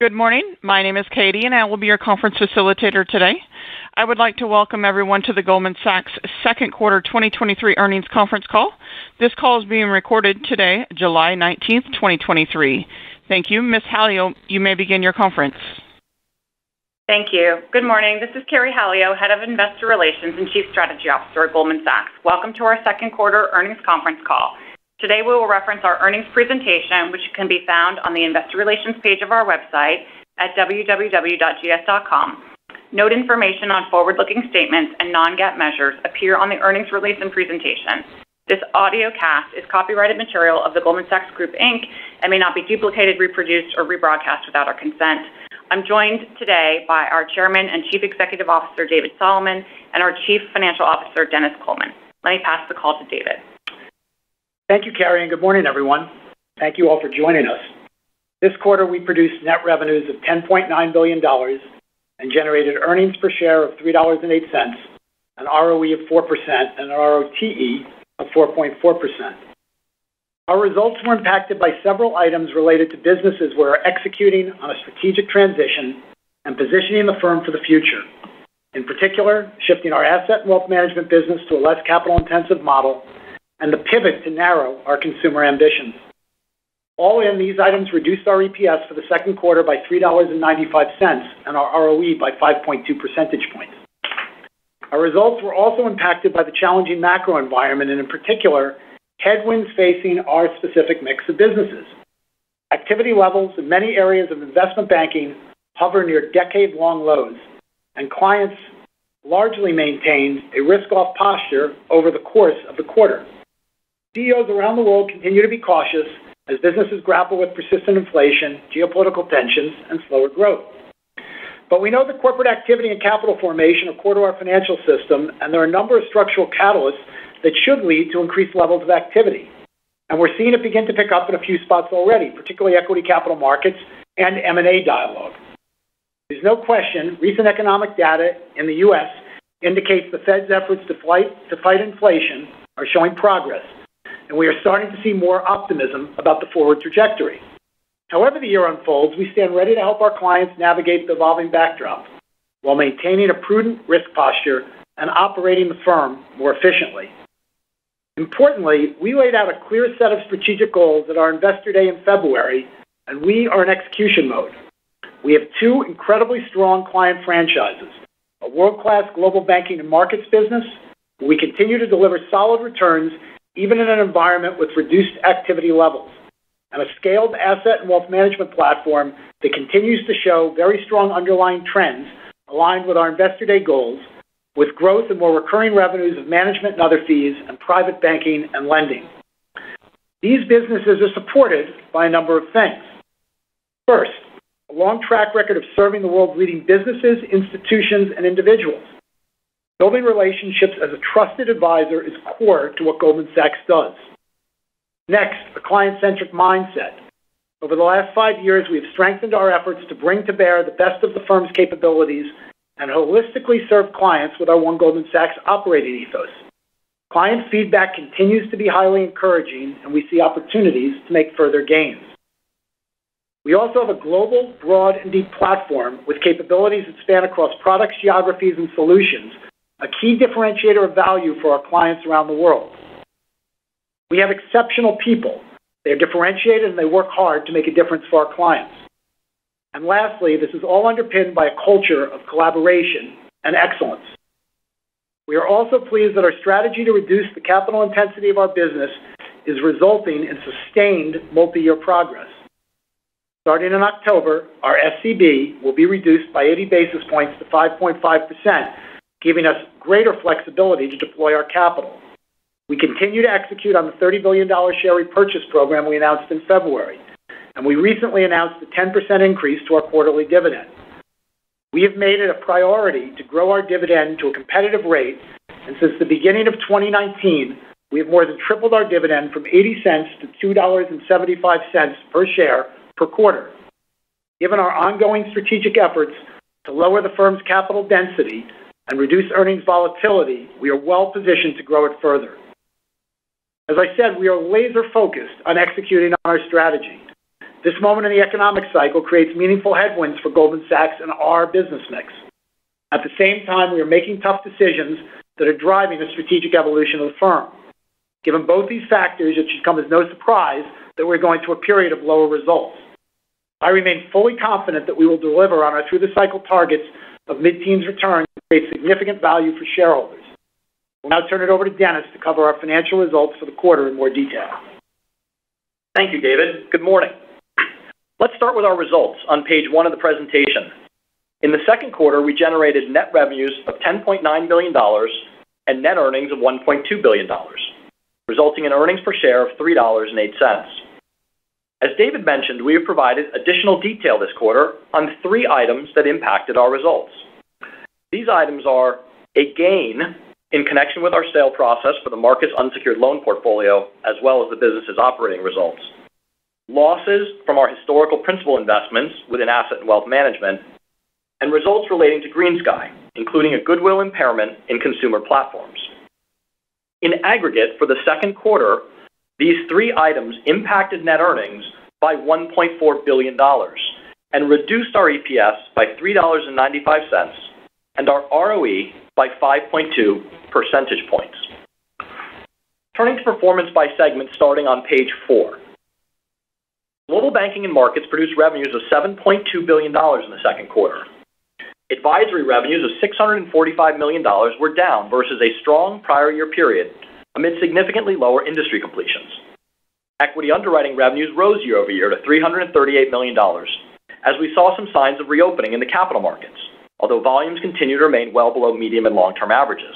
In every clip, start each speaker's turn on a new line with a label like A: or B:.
A: Good morning. My name is Katie, and I will be your conference facilitator today. I would like to welcome everyone to the Goldman Sachs second quarter 2023 earnings conference call. This call is being recorded today, July 19th, 2023. Thank you. Ms. Hallio, you may begin your conference.
B: Thank you. Good morning. This is Carrie Hallio, Head of Investor Relations and Chief Strategy Officer at Goldman Sachs. Welcome to our second quarter earnings conference call. Today we will reference our earnings presentation, which can be found on the Investor Relations page of our website at www.gs.com. Note information on forward-looking statements and non-GAAP measures appear on the earnings release and presentation. This audio cast is copyrighted material of the Goldman Sachs Group, Inc. and may not be duplicated, reproduced, or rebroadcast without our consent. I'm joined today by our Chairman and Chief Executive Officer, David Solomon, and our Chief Financial Officer, Dennis Coleman. Let me pass the call to David.
C: Thank you, Carrie, and good morning, everyone. Thank you all for joining us. This quarter, we produced net revenues of $10.9 billion and generated earnings per share of $3.08, an ROE of 4%, and an ROTE of 4.4%. Our results were impacted by several items related to businesses where we're executing on a strategic transition and positioning the firm for the future. In particular, shifting our asset and wealth management business to a less capital-intensive model and the pivot to narrow our consumer ambitions. All in, these items reduced our EPS for the second quarter by $3.95 and our ROE by 5.2 percentage points. Our results were also impacted by the challenging macro environment and, in particular, headwinds facing our specific mix of businesses. Activity levels in many areas of investment banking hover near decade-long lows, and clients largely maintained a risk-off posture over the course of the quarter. CEOs around the world continue to be cautious as businesses grapple with persistent inflation, geopolitical tensions, and slower growth. But we know that corporate activity and capital formation are core to our financial system, and there are a number of structural catalysts that should lead to increased levels of activity. And we're seeing it begin to pick up in a few spots already, particularly equity capital markets and M&A dialogue. There's no question recent economic data in the U.S. indicates the Fed's efforts to fight inflation are showing progress, and we are starting to see more optimism about the forward trajectory. However the year unfolds, we stand ready to help our clients navigate the evolving backdrop while maintaining a prudent risk posture and operating the firm more efficiently. Importantly, we laid out a clear set of strategic goals at our Investor Day in February, and we are in execution mode. We have two incredibly strong client franchises, a world-class global banking and markets business, where we continue to deliver solid returns even in an environment with reduced activity levels, and a scaled asset and wealth management platform that continues to show very strong underlying trends aligned with our Investor Day goals, with growth and more recurring revenues of management and other fees and private banking and lending. These businesses are supported by a number of things. First, a long track record of serving the world's leading businesses, institutions, and individuals. Building relationships as a trusted advisor is core to what Goldman Sachs does. Next, a client-centric mindset. Over the last 5 years, we have strengthened our efforts to bring to bear the best of the firm's capabilities and holistically serve clients with our One Goldman Sachs operating ethos. Client feedback continues to be highly encouraging, and we see opportunities to make further gains. We also have a global, broad, and deep platform with capabilities that span across products, geographies, and solutions, a key differentiator of value for our clients around the world. We have exceptional people. They are differentiated and they work hard to make a difference for our clients. And lastly, this is all underpinned by a culture of collaboration and excellence. We are also pleased that our strategy to reduce the capital intensity of our business is resulting in sustained multi-year progress. Starting in October, our SCB will be reduced by 80 basis points to 5.5%, giving us greater flexibility to deploy our capital. We continue to execute on the $30 billion share repurchase program we announced in February, and we recently announced a 10% increase to our quarterly dividend. We have made it a priority to grow our dividend to a competitive rate, and since the beginning of 2019, we have more than tripled our dividend from 80 cents to $2.75 per share per quarter. Given our ongoing strategic efforts to lower the firm's capital density and reduce earnings volatility, we are well positioned to grow it further. As I said, we are laser focused on executing on our strategy. This moment in the economic cycle creates meaningful headwinds for Goldman Sachs and our business mix. At the same time, we are making tough decisions that are driving the strategic evolution of the firm. Given both these factors, it should come as no surprise that we're going through a period of lower results. I remain fully confident that we will deliver on our through-the-cycle targets of mid-teens returns and create significant value for shareholders. We'll now turn it over to Dennis to cover our financial results for the quarter in more detail.
D: Thank you, David. Good morning. Let's start with our results on page 1 of the presentation. In the second quarter, we generated net revenues of $10.9 billion and net earnings of $1.2 billion, resulting in earnings per share of $3.08. As David mentioned, we have provided additional detail this quarter on 3 items that impacted our results. These items are a gain in connection with our sale process for the Marcus unsecured loan portfolio, as well as the business's operating results, losses from our historical principal investments within asset and wealth management, and results relating to GreenSky, including a goodwill impairment in consumer platforms. In aggregate, for the second quarter, these 3 items impacted net earnings by $1.4 billion and reduced our EPS by $3.95 and our ROE by 5.2 percentage points. Turning to performance by segment starting on page 4. Global Banking and Markets produced revenues of $7.2 billion in the second quarter. Advisory revenues of $645 million were down versus a strong prior year period amid significantly lower industry completions. Equity underwriting revenues rose year over year to $338 million, as we saw some signs of reopening in the capital markets, although volumes continue to remain well below medium and long-term averages.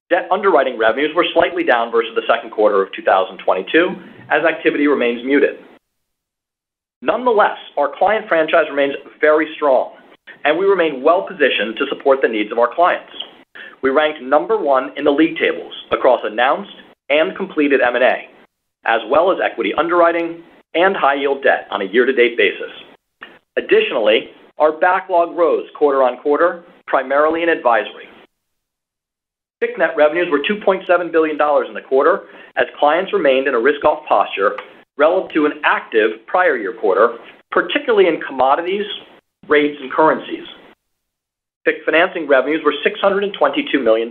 D: Debt underwriting revenues were slightly down versus the second quarter of 2022, as activity remains muted. Nonetheless, our client franchise remains very strong, and we remain well-positioned to support the needs of our clients. We ranked number 1 in the league tables across announced and completed M&A, as well as equity underwriting and high-yield debt on a year-to-date basis. Additionally, our backlog rose quarter on quarter, primarily in advisory. FICC net revenues were $2.7 billion in the quarter, as clients remained in a risk-off posture relative to an active prior year quarter, particularly in commodities, rates, and currencies. FICC financing revenues were $622 million.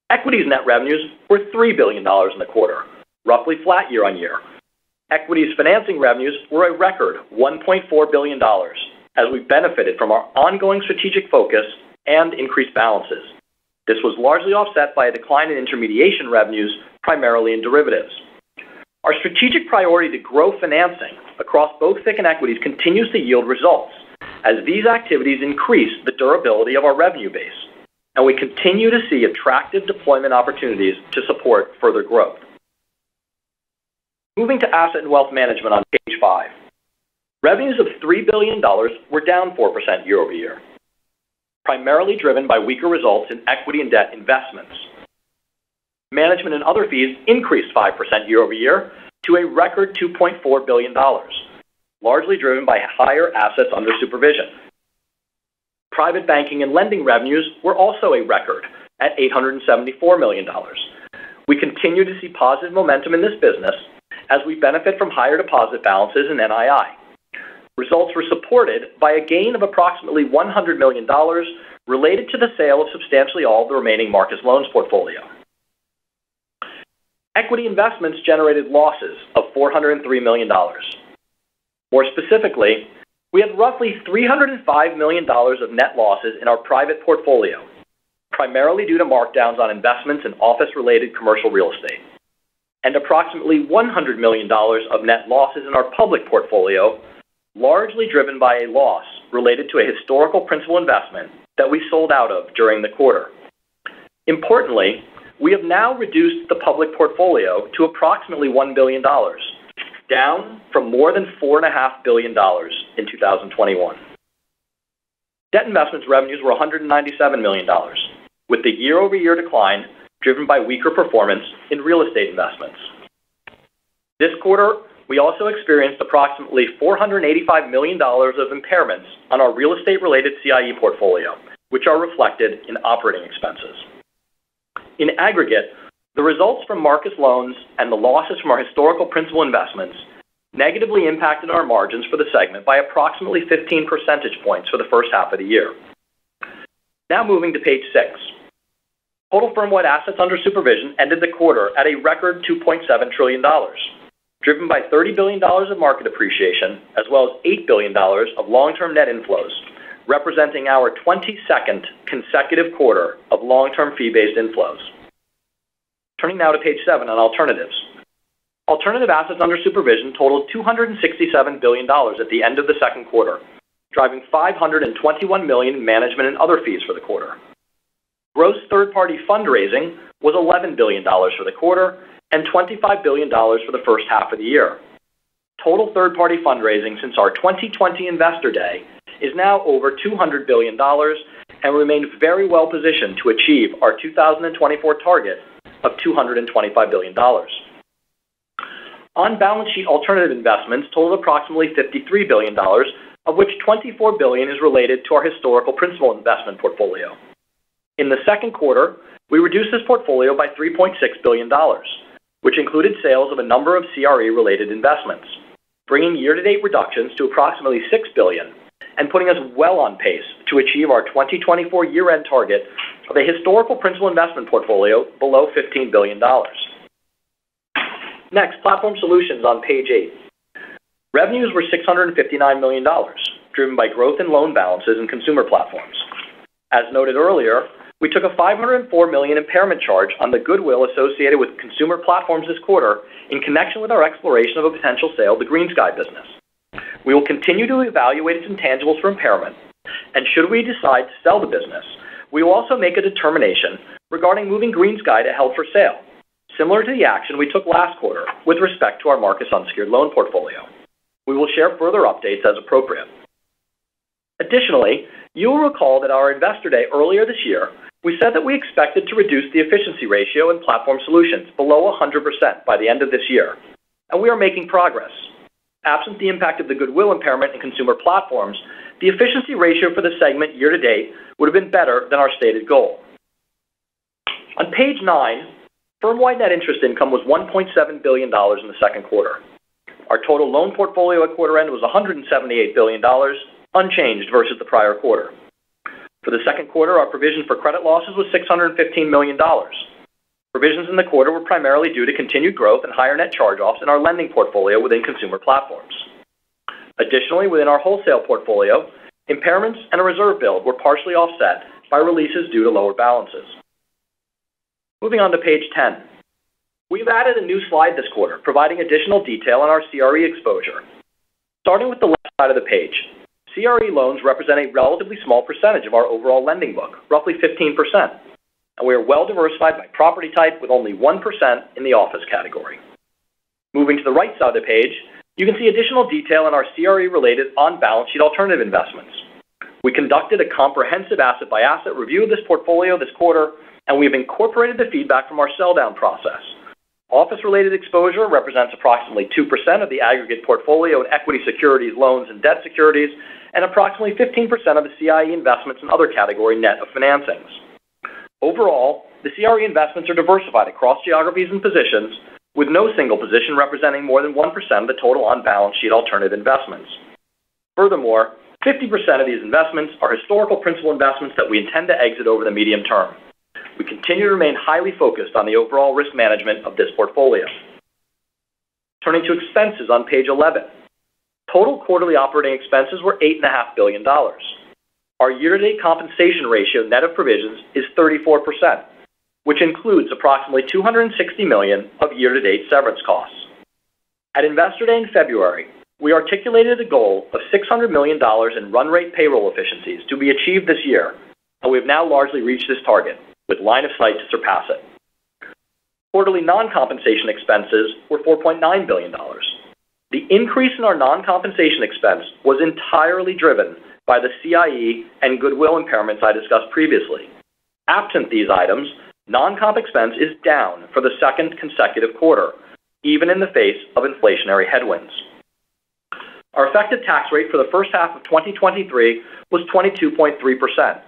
D: Equities net revenues were $3 billion in the quarter, roughly flat year on year. Equities financing revenues were a record $1.4 billion, as we benefited from our ongoing strategic focus and increased balances. This was largely offset by a decline in intermediation revenues, primarily in derivatives. Our strategic priority to grow financing across both FICC and equities continues to yield results, as these activities increase the durability of our revenue base, and we continue to see attractive deployment opportunities to support further growth. Moving to asset and wealth management on page 5. Revenues of $3 billion were down 4% year over year, primarily driven by weaker results in equity and debt investments. Management and other fees increased 5% year over year to a record $2.4 billion, largely driven by higher assets under supervision. Private banking and lending revenues were also a record at $874 million. We continue to see positive momentum in this business as we benefit from higher deposit balances in NII. Results were supported by a gain of approximately $100 million related to the sale of substantially all of the remaining Marcus loans portfolio. Equity investments generated losses of $403 million. More specifically, we had roughly $305 million of net losses in our private portfolio, primarily due to markdowns on investments in office-related commercial real estate, and approximately $100 million of net losses in our public portfolio, largely driven by a loss related to a historical principal investment that we sold out of during the quarter. Importantly, we have now reduced the public portfolio to approximately $1 billion, down from more than $4.5 billion in 2021. Debt investments revenues were $197 million, with the year-over-year decline driven by weaker performance in real estate investments. This quarter, we also experienced approximately $485 million of impairments on our real estate-related CIE portfolio, which are reflected in operating expenses. In aggregate, the results from Marcus loans and the losses from our historical principal investments negatively impacted our margins for the segment by approximately 15 percentage points for the first half of the year. Now moving to page 6. Total firm-wide assets under supervision ended the quarter at a record $2.7 trillion, driven by $30 billion of market appreciation, as well as $8 billion of long-term net inflows, representing our 22nd consecutive quarter of long-term fee-based inflows. Turning now to page 7 on alternatives. Alternative assets under supervision totaled $267 billion at the end of the second quarter, driving $521 million in management and other fees for the quarter. Gross third-party fundraising was $11 billion for the quarter and $25 billion for the first half of the year. Total third-party fundraising since our 2020 Investor Day is now over $200 billion and remains very well positioned to achieve our 2024 target of $225 billion. On-balance sheet alternative investments totaled approximately $53 billion, of which $24 billion is related to our historical principal investment portfolio. In the second quarter, we reduced this portfolio by $3.6 billion, which included sales of a number of CRE-related investments, bringing year-to-date reductions to approximately $6 billion and putting us well on pace to achieve our 2024 year-end target of a historical principal investment portfolio below $15 billion. Next, Platform Solutions on page 8. Revenues were $659 million, driven by growth in loan balances and consumer platforms. As noted earlier, we took a $504 million impairment charge on the goodwill associated with consumer platforms this quarter in connection with our exploration of a potential sale of the GreenSky business. We will continue to evaluate its intangibles for impairment, and should we decide to sell the business, we will also make a determination regarding moving GreenSky to held for sale, similar to the action we took last quarter with respect to our Marcus unsecured loan portfolio. We will share further updates as appropriate. Additionally, you will recall that our Investor Day earlier this year, we said that we expected to reduce the efficiency ratio in Platform Solutions below 100% by the end of this year, and we are making progress. Absent the impact of the goodwill impairment in consumer platforms, the efficiency ratio for the segment year-to-date would have been better than our stated goal. On page 9, firm-wide net interest income was $1.7 billion in the second quarter. Our total loan portfolio at quarter end was $178 billion, unchanged versus the prior quarter. For the second quarter, our provision for credit losses was $615 million. Provisions in the quarter were primarily due to continued growth and higher net charge-offs in our lending portfolio within consumer platforms. Additionally, within our wholesale portfolio, impairments and a reserve build were partially offset by releases due to lower balances. Moving on to page 10. We've added a new slide this quarter, providing additional detail on our CRE exposure. Starting with the left side of the page, CRE loans represent a relatively small percentage of our overall lending book, roughly 15%, and we are well diversified by property type with only 1% in the office category. Moving to the right side of the page, you can see additional detail on our CRE-related on-balance sheet alternative investments. We conducted a comprehensive asset-by-asset review of this portfolio this quarter, and we have incorporated the feedback from our sell-down process. Office-related exposure represents approximately 2% of the aggregate portfolio in equity securities, loans, and debt securities, and approximately 15% of the CIE investments and other category net of financings. Overall, the CRE investments are diversified across geographies and positions, with no single position representing more than 1% of the total on-balance sheet alternative investments. Furthermore, 50% of these investments are historical principal investments that we intend to exit over the medium term. We continue to remain highly focused on the overall risk management of this portfolio. Turning to expenses on page 11. Total quarterly operating expenses were $8.5 billion. Our year-to-date compensation ratio net of provisions is 34%, which includes approximately $260 million of year-to-date severance costs. At Investor Day in February, we articulated a goal of $600 million in run rate payroll efficiencies to be achieved this year, and we have now largely reached this target, with line of sight to surpass it. Quarterly non-compensation expenses were $4.9 billion. The increase in our non-compensation expense was entirely driven by the CIE and goodwill impairments I discussed previously. Absent these items, non-comp expense is down for the second consecutive quarter, even in the face of inflationary headwinds. Our effective tax rate for the first half of 2023 was 22.3%,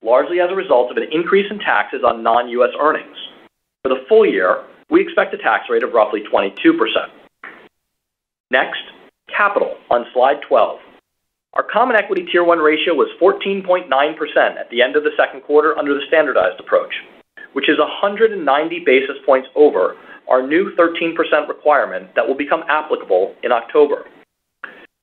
D: largely as a result of an increase in taxes on non-U.S. earnings. For the full year, we expect a tax rate of roughly 22%. Next, capital on slide 12. Our Common Equity Tier 1 ratio was 14.9% at the end of the second quarter under the standardized approach, which is 190 basis points over our new 13% requirement that will become applicable in October.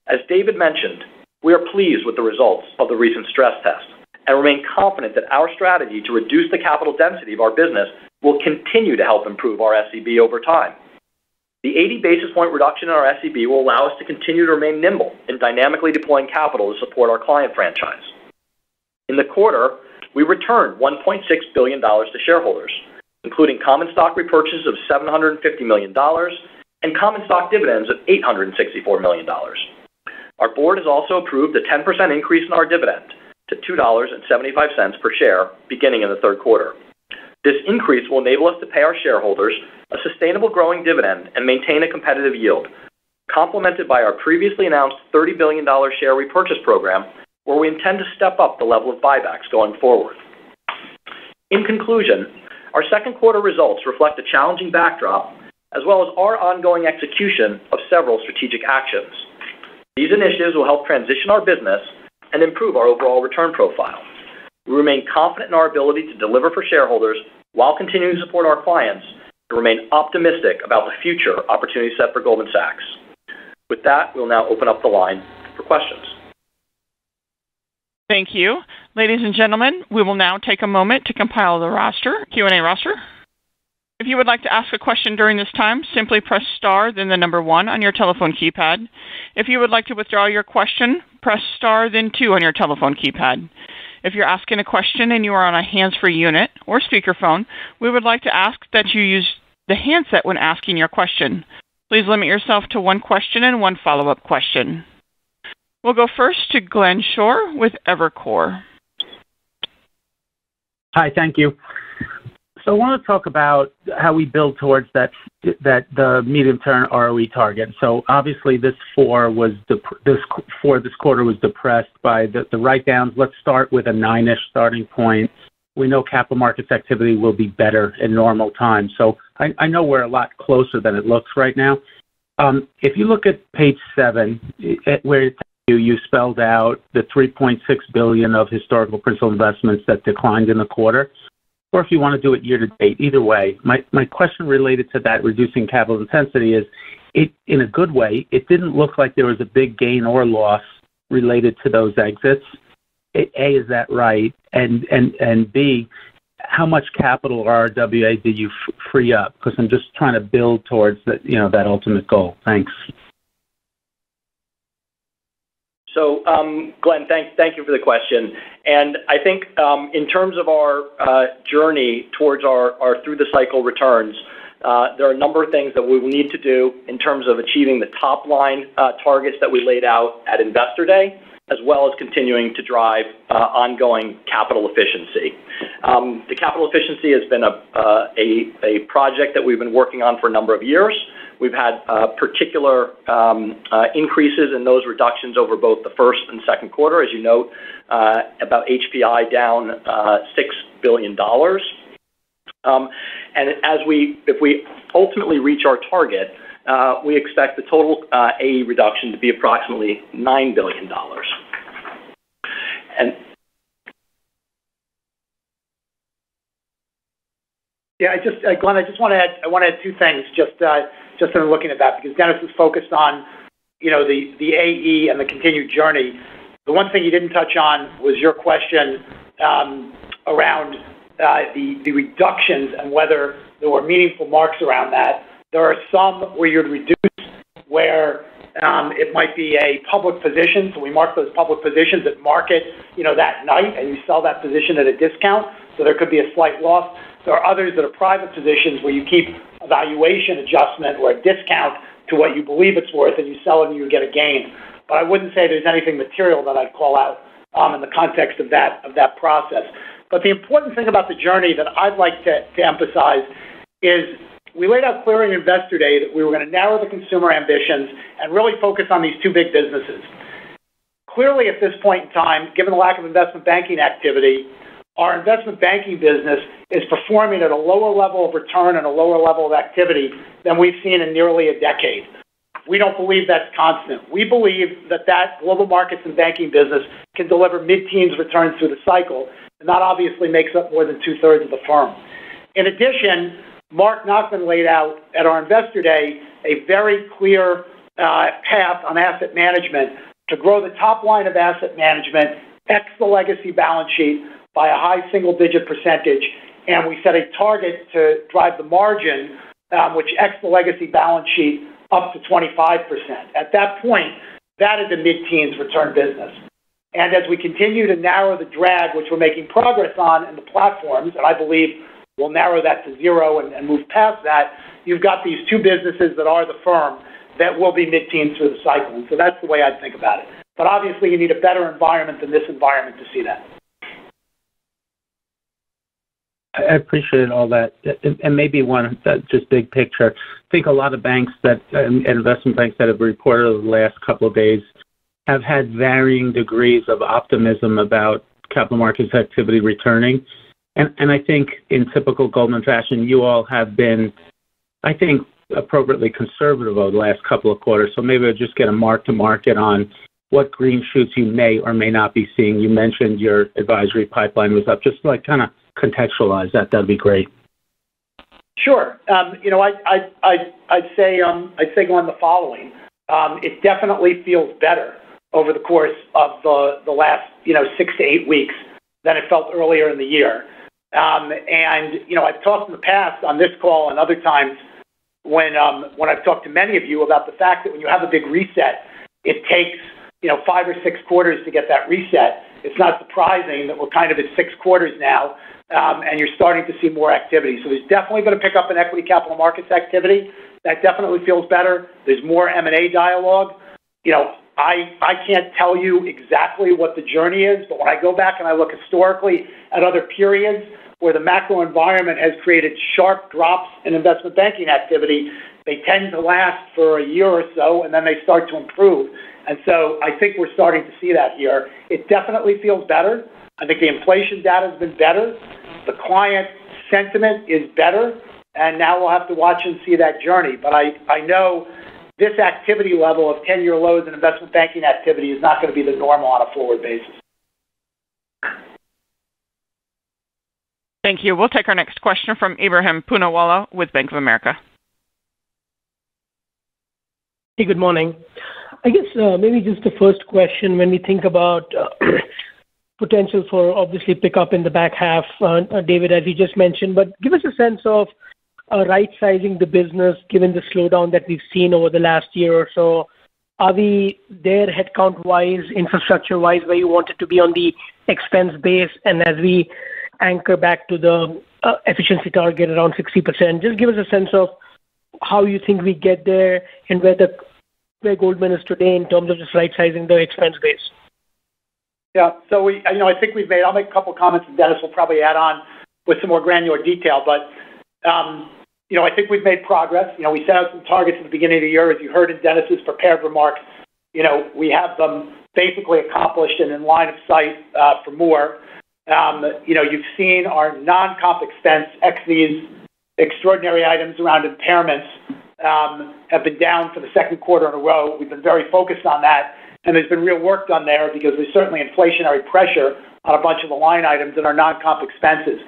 D: As David mentioned, we are pleased with the results of the recent stress test and remain confident that our strategy to reduce the capital density of our business will continue to help improve our SCB over time. The 80 basis point reduction in our SCB will allow us to continue to remain nimble in dynamically deploying capital to support our client franchise. In the quarter, we returned $1.6 billion to shareholders, including common stock repurchases of $750 million and common stock dividends of $864 million. Our board has also approved a 10% increase in our dividend to $2.75 per share beginning in the third quarter. This increase will enable us to pay our shareholders a sustainable growing dividend and maintain a competitive yield, complemented by our previously announced $30 billion share repurchase program, where we intend to step up the level of buybacks going forward. In conclusion, our second quarter results reflect a challenging backdrop, as well as our ongoing execution of several strategic actions. These initiatives will help transition our business and improve our overall return profile. We remain confident in our ability to deliver for shareholders while continuing to support our clients and remain optimistic about the future opportunity set for Goldman Sachs. With that, we'll now open up the line for questions.
A: Thank you. Ladies and gentlemen, we will now take a moment to compile the Q&A roster. If you would like to ask a question during this time, simply press star, then the number 1 on your telephone keypad. If you would like to withdraw your question, press star, then 2 on your telephone keypad. If you're asking a question and you are on a hands-free unit or speakerphone, we would like to ask that you use the handset when asking your question. Please limit yourself to 1 question and 1 follow-up question. We'll go first to Glenn Schorr with Evercore.
E: Hi, thank you. So I want to talk about how we build towards the medium-term ROE target. So obviously this quarter was depressed by the write-downs. Let's start with a 9-ish starting point. We know capital markets activity will be better in normal times. So I know we're a lot closer than it looks right now. If you look at page 7, where you spelled out the $3.6 billion of historical principal investments that declined in the quarter, or if you want to do it year to date, either way. My question related to that reducing capital intensity is, in a good way, it didn't look like there was a big gain or loss related to those exits. A, is that right? And B, how much capital or RWA did you free up? Because I'm just trying to build towards that ultimate goal. Thanks.
D: So, Glenn, thank you for the question. And I think in terms of our journey towards our through-the-cycle returns, there are a number of things that we will need to do in terms of achieving the top-line targets that we laid out at Investor Day, as well as continuing to drive ongoing capital efficiency. The capital efficiency has been a project that we've been working on for a number of years. We've had particular increases in those reductions over both the first and second quarter, as you note, about HPI down $6 billion. And if we ultimately reach our target, we expect the total AE reduction to be approximately $9 billion. And
C: yeah, Glenn, I want to add 2 things just in looking at that, because Dennis was focused on, the AE and the continued journey. The one thing you didn't touch on was your question around the reductions and whether there were meaningful marks around that. There are some where you'd reduce, where it might be a public position, so we mark those public positions at market, that night, and you sell that position at a discount, so there could be a slight loss. There are others that are private positions where you keep a valuation adjustment or a discount to what you believe it's worth, and you sell it and you get a gain. But I wouldn't say there's anything material that I'd call out in the context of that process. But the important thing about the journey that I'd like to emphasize is we laid out clearly in Investor Day that we were going to narrow the consumer ambitions and really focus on these 2 big businesses. Clearly, at this point in time, given the lack of investment banking activity, our investment banking business is performing at a lower level of return and a lower level of activity than we've seen in nearly a decade. we don't believe that's constant. We believe that global markets and banking business can deliver mid-teens returns through the cycle, and that obviously makes up more than two-thirds of the firm. In addition, Mark Nachman laid out at our Investor Day a very clear path on asset management to grow the top line of asset management, ex the legacy balance sheet, by a high single-digit percentage, and we set a target to drive the margin, which ex the legacy balance sheet, up to 25%. At that point, that is a mid-teens return business. And as we continue to narrow the drag, which we're making progress on in the platforms, and I believe we'll narrow that to zero and move past that, you've got these two businesses that are the firm that will be mid-teens through the cycle. And so that's the way I'd think about it. But obviously, you need a better environment than this environment to see that.
E: I appreciate all that. And maybe one just big picture. I think a lot of banks investment banks that have reported over the last couple of days have had varying degrees of optimism about capital markets activity returning. And I think in typical Goldman fashion, you all have been, I think, appropriately conservative over the last couple of quarters. So maybe I'll just get a mark to market on what green shoots you may or may not be seeing. You mentioned your advisory pipeline was up. Just like kind of contextualize that. That'd be great.
C: Sure. I'd say on the following. It definitely feels better over the course of the last 6 to 8 weeks than it felt earlier in the year. I've talked in the past on this call and other times when I've talked to many of you about the fact that when you have a big reset, it takes 5 or 6 quarters to get that reset. It's not surprising that we're kind of at 6 quarters now, and you're starting to see more activity. So there's definitely going to pick up in equity capital markets activity. That definitely feels better. There's more M&A dialogue. I can't tell you exactly what the journey is, but when I go back and I look historically at other periods where the macro environment has created sharp drops in investment banking activity, they tend to last for a year or so, and then they start to improve. And so I think we're starting to see that here. It definitely feels better. I think the inflation data has been better. The client sentiment is better, and now we'll have to watch and see that journey. But I know this activity level of 10-year lows in investment banking activity is not going to be the normal on a forward basis.
A: Thank you. We'll take our next question from Ebrahim Poonawala with Bank of America.
F: Hey, good morning. I guess maybe just the first question, when we think about potential for obviously pick up in the back half, David, as you just mentioned, but give us a sense of right-sizing the business given the slowdown that we've seen over the last year or so. Are we there headcount-wise, infrastructure-wise, where you want it to be on the expense base? And as we anchor back to the efficiency target around 60%, just give us a sense of how you think we get there and where Goldman is today in terms of just right-sizing the expense base.
C: Yeah, so I think I'll make a couple comments, and Dennis will probably add on with some more granular detail, but I think we've made progress. We set out some targets at the beginning of the year, as you heard in Dennis's prepared remarks. We have them basically accomplished and in line of sight for more. You've seen our non-comp expense, ex these extraordinary items around impairments, have been down for the second quarter in a row. We've been very focused on that, and there's been real work done there because there's certainly inflationary pressure on a bunch of the line items in our non-comp expenses.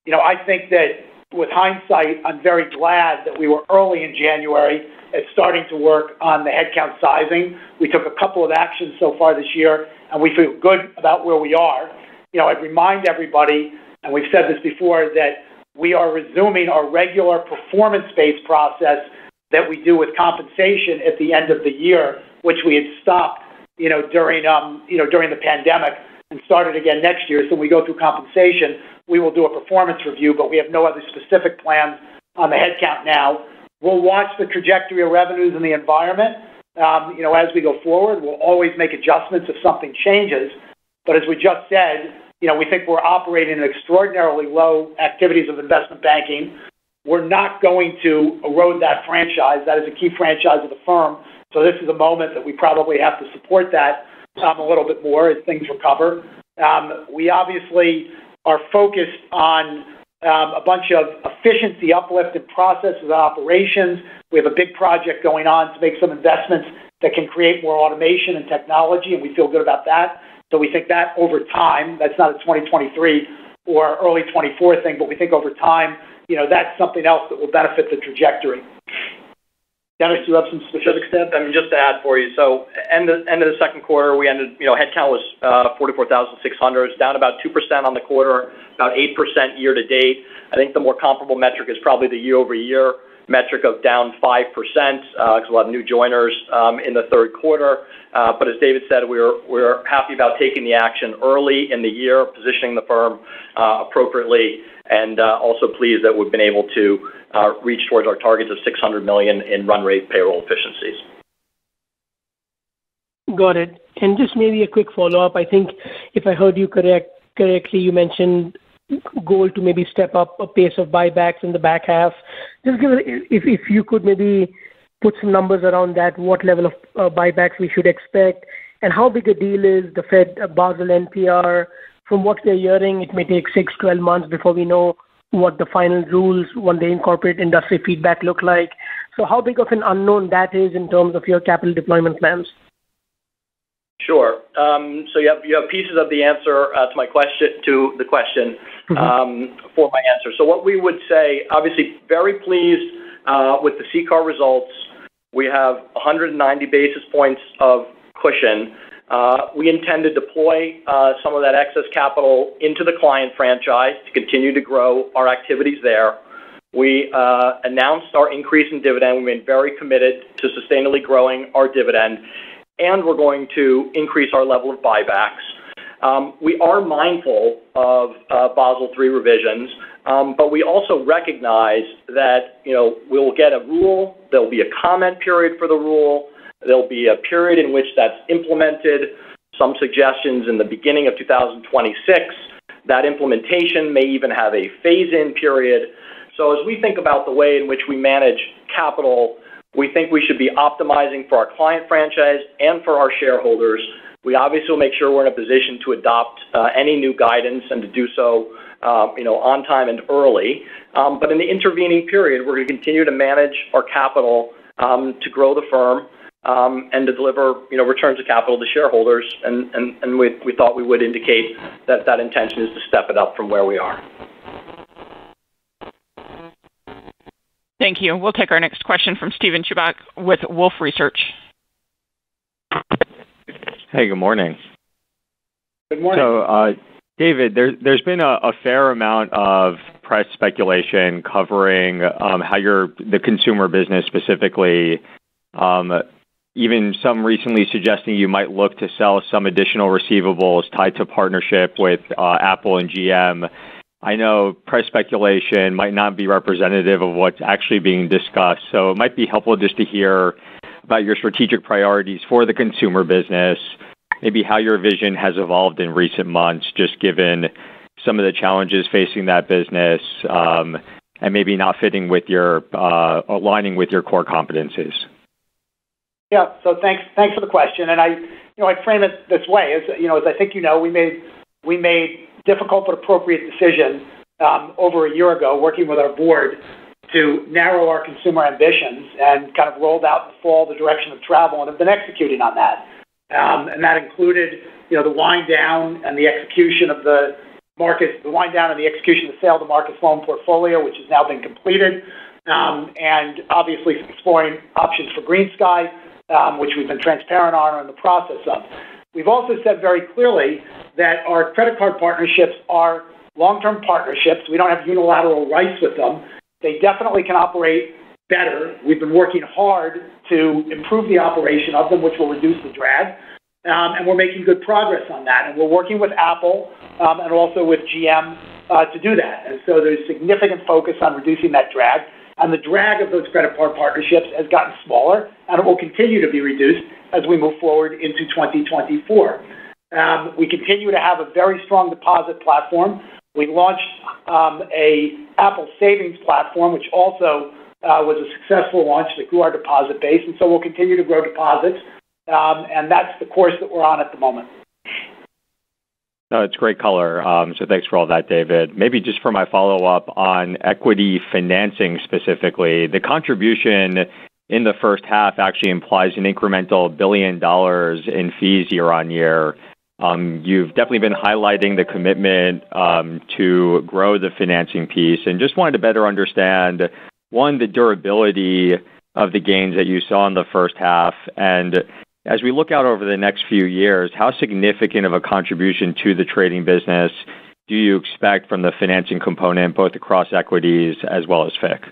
C: I think that with hindsight, I'm very glad that we were early in January at starting to work on the headcount sizing. We took a couple of actions so far this year, and we feel good about where we are. I'd remind everybody, and we've said this before, that we are resuming our regular performance-based process that we do with compensation at the end of the year, which we had stopped, during the pandemic and started again next year. So when we go through compensation, we will do a performance review, but we have no other specific plans on the headcount now. We'll watch the trajectory of revenues in the environment. As we go forward, we'll always make adjustments if something changes. But as we just said, we think we're operating at extraordinarily low activities of investment banking. We're not going to erode that franchise. That is a key franchise of the firm. So this is a moment that we probably have to support that a little bit more as things recover. We obviously are focused on a bunch of efficiency uplift in processes and operations. We have a big project going on to make some investments that can create more automation and technology, and we feel good about that. So we think that over time, that's not a 2023 or early 24 thing, but we think over time, that's something else that will benefit the trajectory. Dennis, do you have some specifics to add?
D: I mean, just to add for you. So end of the second quarter, we ended, headcount was 44,600. It's down about 2% on the quarter, about 8% year to date. I think the more comparable metric is probably the year-over-year metric of down 5%, because we'll have new joiners in the third quarter. But as David said, we're happy about taking the action early in the year, positioning the firm appropriately, and also pleased that we've been able to reach towards our targets of $600 million in run rate payroll efficiencies.
F: Got it. And just maybe a quick follow-up. I think if I heard you correctly, you mentioned goal to maybe step up a pace of buybacks in the back half. Just if you could maybe put some numbers around that, what level of buybacks we should expect, and how big a deal is the Fed Basel NPR? From what we're hearing, it may take 6-12 months before we know what the final rules, when they incorporate industry feedback, look like. So how big of an unknown that is in terms of your capital deployment plans?
D: Sure. So you have pieces of the answer to the question for my answer. So what we would say, obviously, very pleased with the CCAR results. We have 190 basis points of cushion. We intend to deploy some of that excess capital into the client franchise to continue to grow our activities there. We announced our increase in dividend. We remain very committed to sustainably growing our dividend, and we're going to increase our level of buybacks. We are mindful of Basel III revisions, but we also recognize that we'll get a rule. There'll be a comment period for the rule. There'll be a period in which that's implemented. Some suggestions in the beginning of 2026. That implementation may even have a phase-in period. So as we think about the way in which we manage capital, we think we should be optimizing for our client franchise and for our shareholders. We obviously will make sure we're in a position to adopt any new guidance and to do so on time and early. But in the intervening period, we're going to continue to manage our capital to grow the firm and to deliver returns of capital to shareholders. And we thought we would indicate that intention is to step it up from where we are.
A: Thank you. We'll take our next question from Steven Chubak with Wolfe Research.
G: Hey, good morning.
C: Good morning.
G: So, David, there's been a fair amount of press speculation covering how the consumer business specifically, even some recently suggesting you might look to sell some additional receivables tied to partnership with Apple and GM. I know press speculation might not be representative of what's actually being discussed, so it might be helpful just to hear about your strategic priorities for the consumer business, maybe how your vision has evolved in recent months, just given some of the challenges facing that business, and maybe not aligning with your core competencies.
C: Yeah. So thanks for the question, and I'd frame it this way: as I think we made difficult but appropriate decision over a year ago, working with our board to narrow our consumer ambitions, and kind of rolled out in the fall the direction of travel, and have been executing on that. And that included, the wind down and the execution of the sale of the Marcus loan portfolio, which has now been completed, and obviously exploring options for Green Sky, which we've been transparent on or in the process of. We've also said very clearly that our credit card partnerships are long-term partnerships. We don't have unilateral rights with them. They definitely can operate better. We've been working hard to improve the operation of them, which will reduce the drag, and we're making good progress on that. And we're working with Apple and also with GM to do that. And so there's significant focus on reducing that drag. And the drag of those credit card partnerships has gotten smaller, and it will continue to be reduced as we move forward into 2024. We continue to have a very strong deposit platform. We launched a Apple Savings platform, which also was a successful launch that grew our deposit base, and so we'll continue to grow deposits, and that's the course that we're on at the moment.
G: No, it's great color. So thanks for all that, David. Maybe just for my follow-up on equity financing specifically, the contribution in the first half actually implies an incremental $1 billion in fees year on year. You've definitely been highlighting the commitment to grow the financing piece, and just wanted to better understand, one, the durability of the gains that you saw in the first half, and as we look out over the next few years, how significant of a contribution to the trading business do you expect from the financing component, both across equities as well as FICC?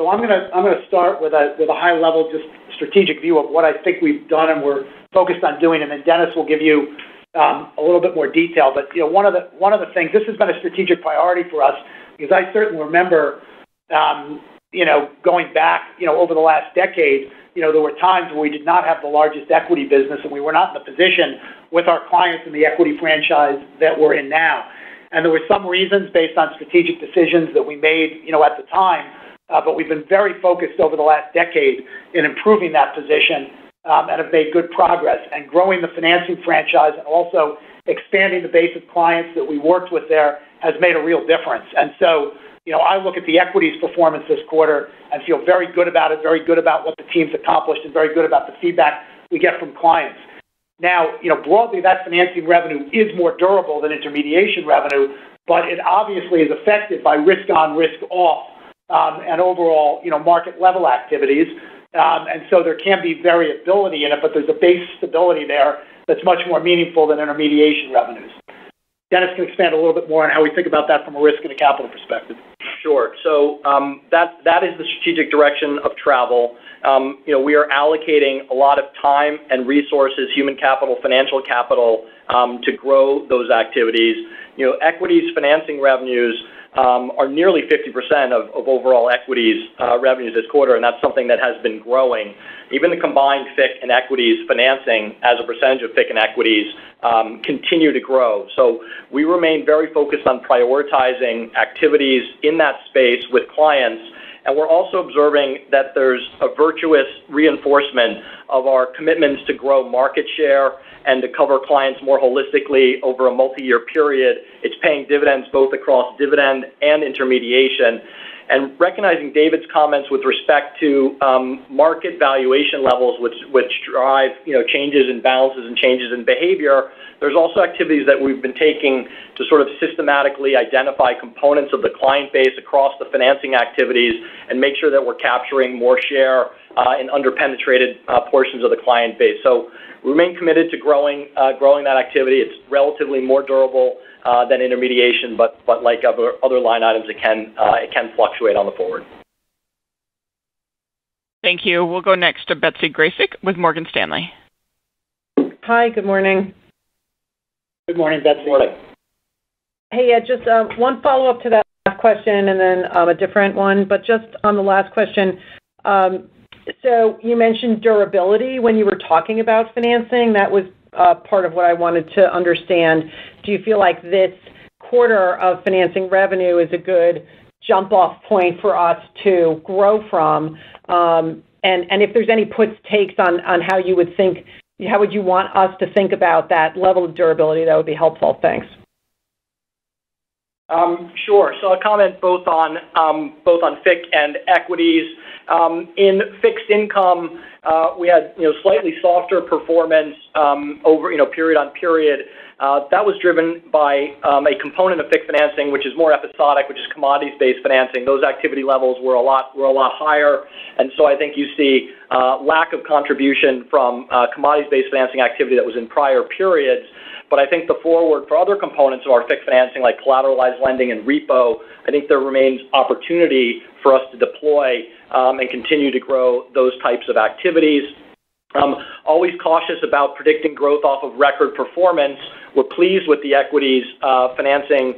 C: So I'm gonna start with a high level, just strategic view of what I think we've done and we're focused on doing, and then Dennis will give you a little bit more detail. But one of the things, this has been a strategic priority for us, because I certainly remember going back over the last decade. There were times where we did not have the largest equity business, and we were not in the position with our clients in the equity franchise that we're in now. And there were some reasons based on strategic decisions that we made, at the time. But we've been very focused over the last decade in improving that position, and have made good progress. And growing the financing franchise and also expanding the base of clients that we worked with there has made a real difference. And so, I look at the equities performance this quarter and feel very good about it, very good about what the team's accomplished, and very good about the feedback we get from clients. Now, broadly, that financing revenue is more durable than intermediation revenue, but it obviously is affected by risk on, risk off, and overall, market level activities. And so there can be variability in it, but there's a base stability there that's much more meaningful than intermediation revenues. Dennis can expand a little bit more on how we think about that from a risk and a capital perspective.
D: Sure. So that is the strategic direction of travel. We are allocating a lot of time and resources, human capital, financial capital, to grow those activities. Equities financing revenues are nearly 50% of overall equities revenues this quarter, and that's something that has been growing. Even the combined FICC and equities financing as a percentage of FICC and equities continue to grow. So we remain very focused on prioritizing activities in that space with clients, and we're also observing that there's a virtuous reinforcement of our commitments to grow market share and to cover clients more holistically over a multi-year period. It's paying dividends both across dividend and intermediation. And recognizing David's comments with respect to market valuation levels, which drive changes in balances and changes in behavior, there's also activities that we've been taking to sort of systematically identify components of the client base across the financing activities and make sure that we're capturing more share in underpenetrated portions of the client base. So we remain committed to growing that activity. It's relatively more durable than intermediation, but like other line items, it can fluctuate on the forward.
A: Thank you. We'll go next to Betsy Graseck with Morgan Stanley.
H: Hi, good morning.
C: Good morning, Betsy.
D: Good morning.
H: Hey, just one follow-up to that last question and then a different one, but just on the last question. So you mentioned durability when you were talking about financing. That was part of what I wanted to understand. Do you feel like this quarter of financing revenue is a good jump-off point for us to grow from? And if there's any puts takes on how you would think, how would you want us to think about that level of durability? That would be helpful. Thanks.
D: Sure. So I'll comment both on FICC and equities. In fixed income, we had slightly softer performance over period on period. That was driven by a component of FICC financing, which is more episodic, which is commodities-based financing. Those activity levels were a lot higher, and so I think you see lack of contribution from commodities-based financing activity that was in prior periods. But I think the forward for other components of our FICC financing, like collateralized lending and repo, I think there remains opportunity for us to deploy and continue to grow those types of activities. Always cautious about predicting growth off of record performance. We're pleased with the equities financing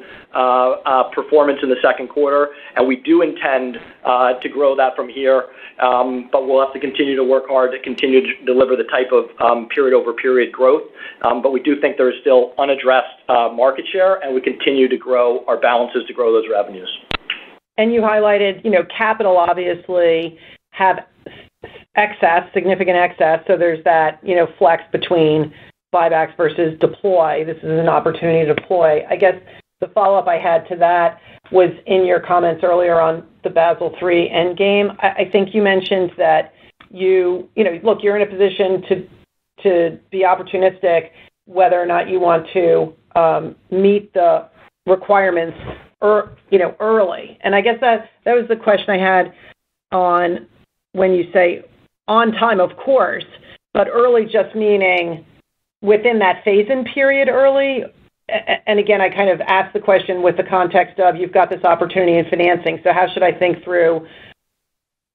D: performance in the second quarter, and we do intend to grow that from here. But we'll have to continue to work hard to continue to deliver the type of period-over-period growth. But we do think there is still unaddressed market share, and we continue to grow our balances to grow those revenues.
H: And you highlighted, capital obviously have excess, significant excess. So there's that, flex between buybacks versus deploy. This is an opportunity to deploy. I guess the follow-up I had to that was in your comments earlier on the Basel III endgame. I think you mentioned that look, you're in a position to be opportunistic whether or not you want to meet the requirements early. And I guess that was the question I had on when you say on time, of course, but early just meaning within that phase-in period early. And again, I kind of asked the question with the context of you've got this opportunity in financing. So how should I think through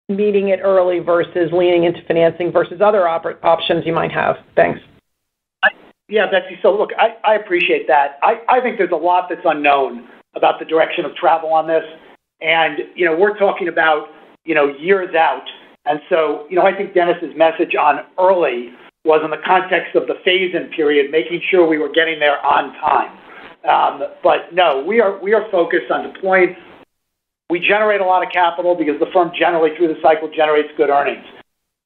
H: meeting it early versus leaning into financing versus other options you might have? Thanks.
C: Yeah, Betsy. So look, I appreciate that. I think there's a lot that's unknown about the direction of travel on this. And, we're talking about, years out. And so, I think Dennis's message on early was in the context of the phase-in period, making sure we were getting there on time. But no, we are focused on deploying. We generate a lot of capital because the firm generally through the cycle generates good earnings.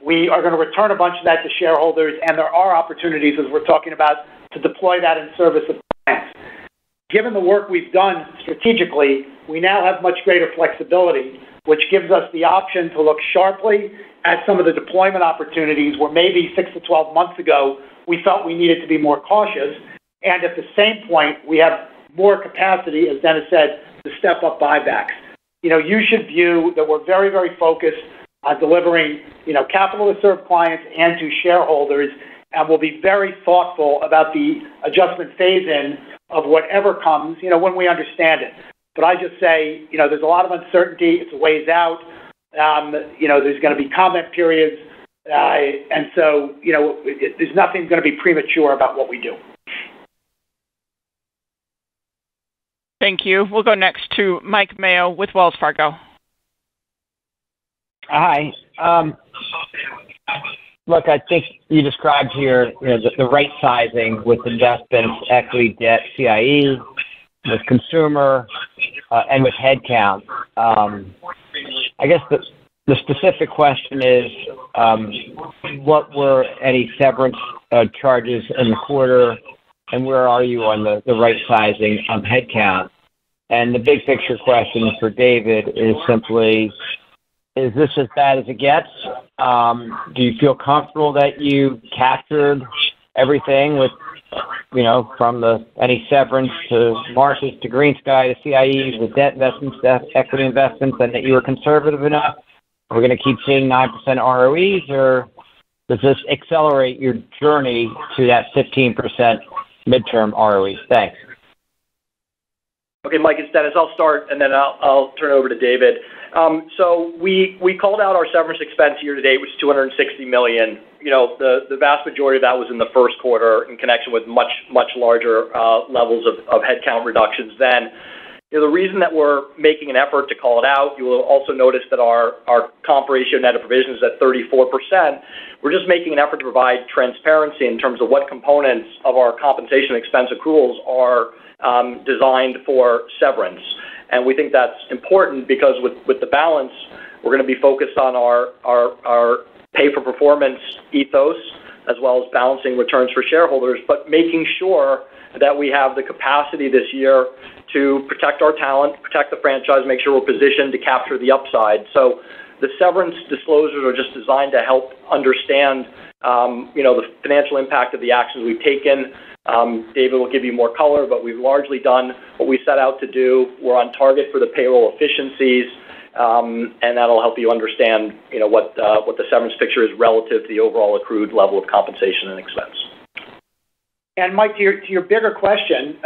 C: We are going to return a bunch of that to shareholders, and there are opportunities, as we're talking about, to deploy that in service of clients. Given the work we've done strategically, we now have much greater flexibility, which gives us the option to look sharply at some of the deployment opportunities where maybe 6 to 12 months ago we felt we needed to be more cautious. And at the same point, we have more capacity, as Dennis said, to step up buybacks. You should view that we're very, very focused on delivering, capital to serve clients and to shareholders, and we'll be very thoughtful about the adjustment phase-in of whatever comes, when we understand it. But I just say, there's a lot of uncertainty. It's a ways out. There's going to be comment periods. And so, there's nothing going to be premature about what we do.
A: Thank you. We'll go next to Mike Mayo with Wells Fargo.
I: Hi. Look, I think you described here the right sizing with investments, equity, debt, CIE, with consumer, and with headcount. I guess the specific question is, what were any severance charges in the quarter, and where are you on the right sizing of headcount? And the big picture question for David is simply, is this as bad as it gets? Do you feel comfortable that you captured everything with, from any severance to Marsh's to Green Sky to CIEs, with debt investments, equity investments, and that you were conservative enough? We're going to keep seeing 9% ROEs, or does this accelerate your journey to that 15% midterm ROE? Thanks.
D: Okay, Mike, it's Dennis. I'll start, and then I'll turn it over to David. So we called out our severance expense year to date, which is $260 million. The vast majority of that was in the first quarter in connection with much larger levels of headcount reductions then. The reason that we're making an effort to call it out, you will also notice that our comp ratio net of provision is at 34%. We're just making an effort to provide transparency in terms of what components of our compensation expense accruals are designed for severance. And we think that's important because with the balance, we're going to be focused on our pay for performance ethos, as well as balancing returns for shareholders, but making sure that we have the capacity this year to protect our talent, protect the franchise, make sure we're positioned to capture the upside. So the severance disclosures are just designed to help understand, the financial impact of the actions we've taken. David will give you more color, but we've largely done what we set out to do. We're on target for the payroll efficiencies, and that'll help you understand, what the severance picture is relative to the overall accrued level of compensation and expense.
C: And Mike, to your bigger question,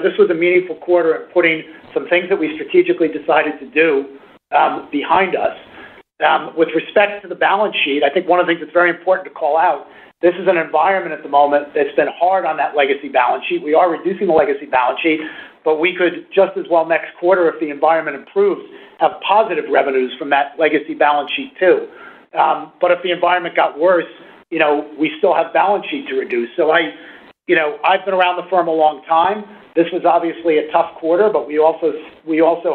C: this was a meaningful quarter in putting some things that we strategically decided to do behind us. With respect to the balance sheet, I think one of the things that's very important to call out, this is an environment at the moment that's been hard on that legacy balance sheet. We are reducing the legacy balance sheet, but we could just as well next quarter, if the environment improves, have positive revenues from that legacy balance sheet too. But if the environment got worse, we still have balance sheet to reduce. So I've been around the firm a long time. This was obviously a tough quarter, but we also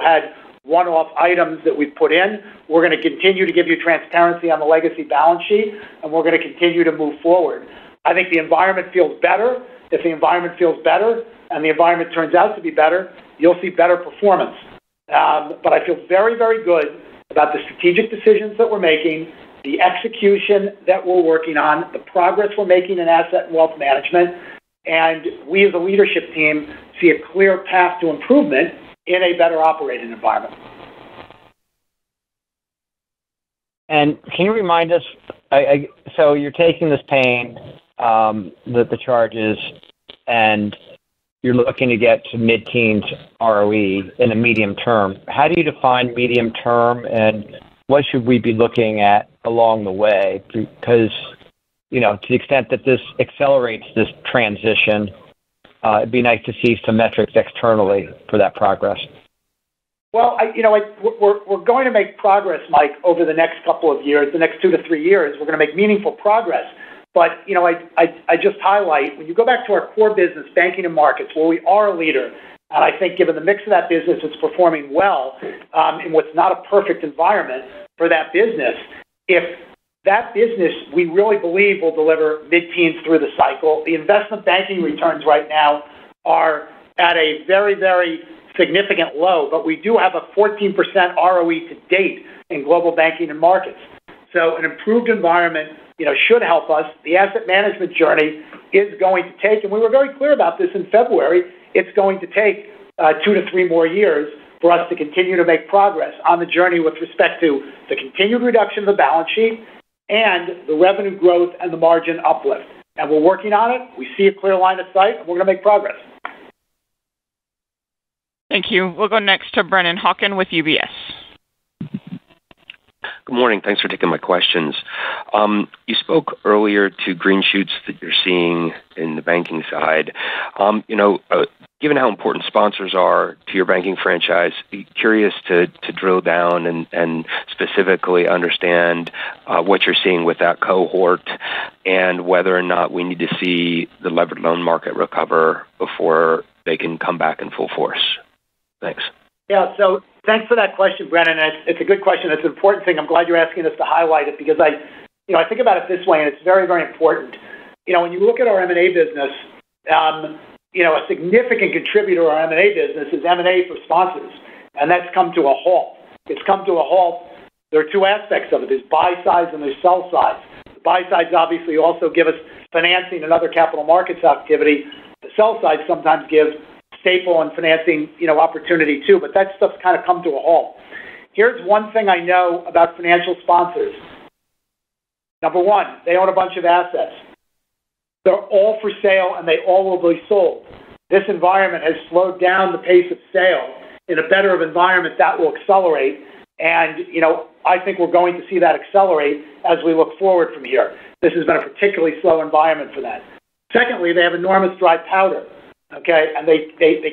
C: had one-off items that we've put in. We're going to continue to give you transparency on the legacy balance sheet, and we're going to continue to move forward. I think the environment feels better. If the environment feels better and the environment turns out to be better, you'll see better performance. But I feel very, very good about the strategic decisions that we're making, the execution that we're working on, the progress we're making in asset and wealth management, and we as a leadership team see a clear path to improvement in a better operating environment.
I: And can you remind us, so you're taking this pain, the charges, and you're looking to get to mid-teens ROE in the medium term. How do you define medium term, and what should we be looking at along the way? Because, to the extent that this accelerates this transition, it'd be nice to see some metrics externally for that progress.
C: Well, we're going to make progress, Mike, over the next couple of years, the next 2 to 3 years. We're going to make meaningful progress. But, I just highlight, when you go back to our core business, banking and markets, where we are a leader, and I think given the mix of that business, it's performing well in what's not a perfect environment for that business. If that business, we really believe, will deliver mid-teens through the cycle. The investment banking returns right now are at a very, very significant low, but we do have a 14% ROE to date in global banking and markets. So an improved environment, should help us. The asset management journey is going to take, and we were very clear about this in February, it's going to take 2 to 3 more years for us to continue to make progress on the journey with respect to the continued reduction of the balance sheet and the revenue growth and the margin uplift. And we're working on it. We see a clear line of sight, and we're going to make progress.
A: Thank you. We'll go next to Brennan Hawken with UBS.
J: Good morning. Thanks for taking my questions. You spoke earlier to green shoots that you're seeing in the banking side. Given how important sponsors are to your banking franchise, curious to drill down and specifically understand what you're seeing with that cohort and whether or not we need to see the levered loan market recover before they can come back in full force. Thanks.
C: Yeah, so thanks for that question, Brennan. It's a good question. It's an important thing. I'm glad you're asking us to highlight it because I think about it this way, and it's very, very important. When you look at our M&A business, a significant contributor to our M&A business is M&A for sponsors, and that's come to a halt. It's come to a halt. There are 2 aspects of it. There's buy sides and there's sell sides. The buy sides obviously also give us financing and other capital markets activity. The sell side sometimes gives staple and financing, opportunity too, but that stuff's kind of come to a halt. Here's one thing I know about financial sponsors. Number one, they own a bunch of assets. They're all for sale and they all will be sold. This environment has slowed down the pace of sale. In a better environment, that will accelerate. And, I think we're going to see that accelerate as we look forward from here. This has been a particularly slow environment for that. Secondly, they have enormous dry powder. Okay, and they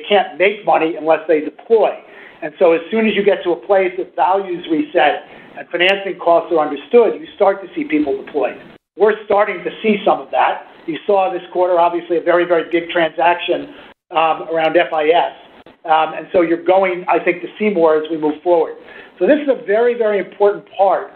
C: can't make money unless they deploy. And so as soon as you get to a place that values reset and financing costs are understood, you start to see people deploy. We're starting to see some of that. You saw this quarter, obviously, a very, very big transaction around FIS. And so you're going, I think, to see more as we move forward. So this is a very, very important part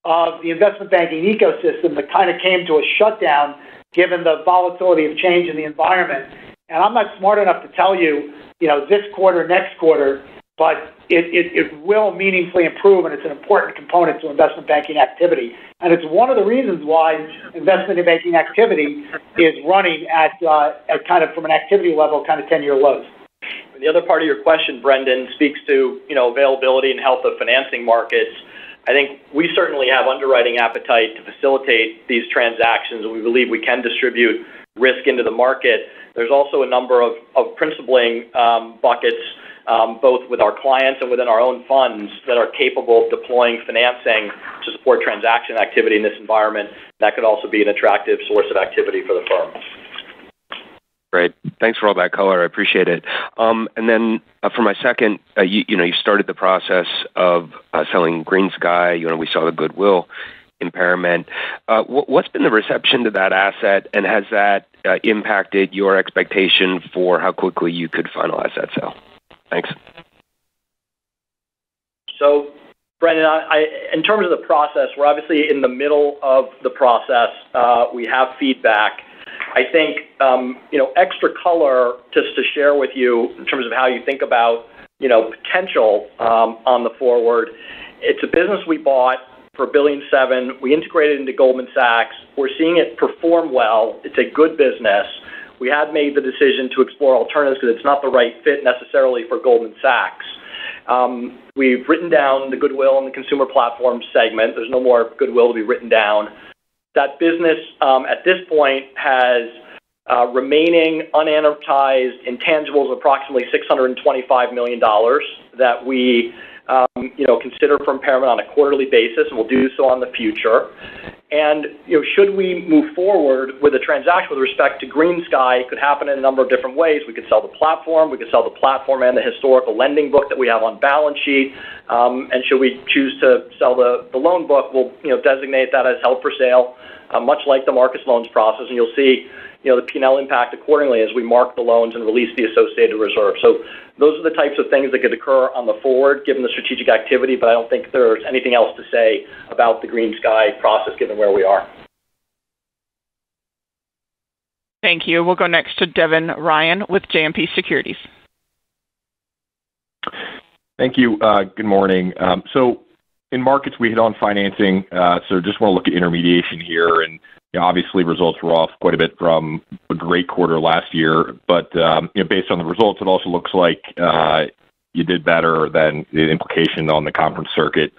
C: of the investment banking ecosystem that kind of came to a shutdown given the volatility of change in the environment. And I'm not smart enough to tell you, this quarter, next quarter, but it will meaningfully improve, and it's an important component to investment banking activity. And it's one of the reasons why investment banking activity is running at kind of from an activity level, kind of 10-year lows.
D: The other part of your question, Brendan, speaks to, availability and health of financing markets. I think we certainly have underwriting appetite to facilitate these transactions, and we believe we can distribute risk into the market. There's also a number of principling buckets, both with our clients and within our own funds, that are capable of deploying financing to support transaction activity in this environment. That could also be an attractive source of activity for the firm.
J: Great. Thanks for all that color. I appreciate it. And then for my second, you started the process of selling Green Sky. We saw the goodwill impairment. What's been the reception to that asset, and has that impacted your expectation for how quickly you could finalize that sale? Thanks.
D: So, Brendan, in terms of the process, we're obviously in the middle of the process. We have feedback. I think, extra color just to share with you in terms of how you think about, potential on the forward. It's a business we bought for $1.7 billion. We integrated into Goldman Sachs. We're seeing it perform well. It's a good business. We had made the decision to explore alternatives because it's not the right fit necessarily for Goldman Sachs. We've written down the goodwill in the consumer platform segment. There's no more goodwill to be written down. That business at this point has remaining unamortized intangibles of approximately $625 million that we consider for impairment on a quarterly basis, and we'll do so on the future. And should we move forward with a transaction with respect to Green Sky, it could happen in a number of different ways. We could sell the platform. We could sell the platform and the historical lending book that we have on balance sheet. And should we choose to sell the loan book, we'll designate that as held for sale, much like the Marcus loans process, and you'll see the P&L impact accordingly as we mark the loans and release the associated reserve. So those are the types of things that could occur on the forward given the strategic activity, but I don't think there's anything else to say about the Green Sky process given where we are.
A: Thank you. We'll go next to Devin Ryan with JMP Securities.
K: Thank you. Good morning. So in markets, we hit on financing, so just want to look at intermediation here. And obviously, results were off quite a bit from a great quarter last year. But based on the results, it also looks like you did better than the implication on the conference circuit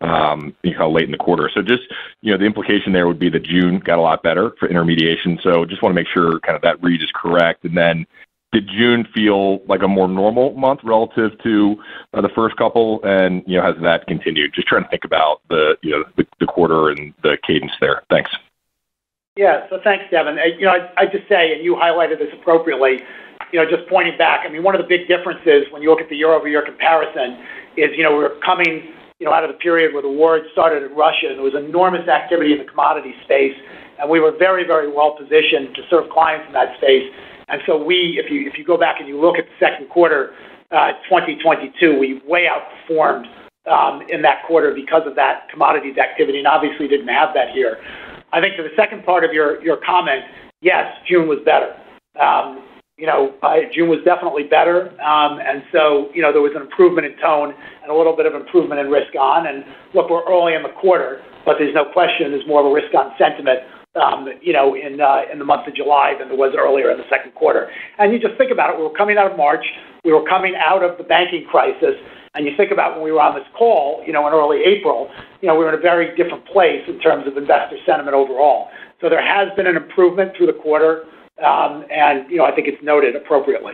K: late in the quarter. So just the implication there would be that June got a lot better for intermediation. So just want to make sure kind of that read is correct. And then did June feel like a more normal month relative to the first couple? And has that continued? Just trying to think about the quarter and the cadence there. Thanks.
C: Yeah, so thanks, Devin. I just say, and you highlighted this appropriately, just pointing back, one of the big differences when you look at the year-over-year comparison is, we're coming, out of the period where the war started in Russia, and there was enormous activity in the commodity space, and we were very, very well positioned to serve clients in that space. And so if you go back and you look at the second quarter 2022, we way outperformed in that quarter because of that commodities activity, and obviously didn't have that here. I think to the second part of your comment, yes, June was better. June was definitely better, and so there was an improvement in tone and a little bit of improvement in risk on. And look, we're early in the quarter, but there's no question there's more of a risk on sentiment, in the month of July than there was earlier in the second quarter. And you just think about it, we were coming out of March, we were coming out of the banking crisis. And you think about when we were on this call, in early April, we were in a very different place in terms of investor sentiment overall. So there has been an improvement through the quarter, and I think it's noted appropriately.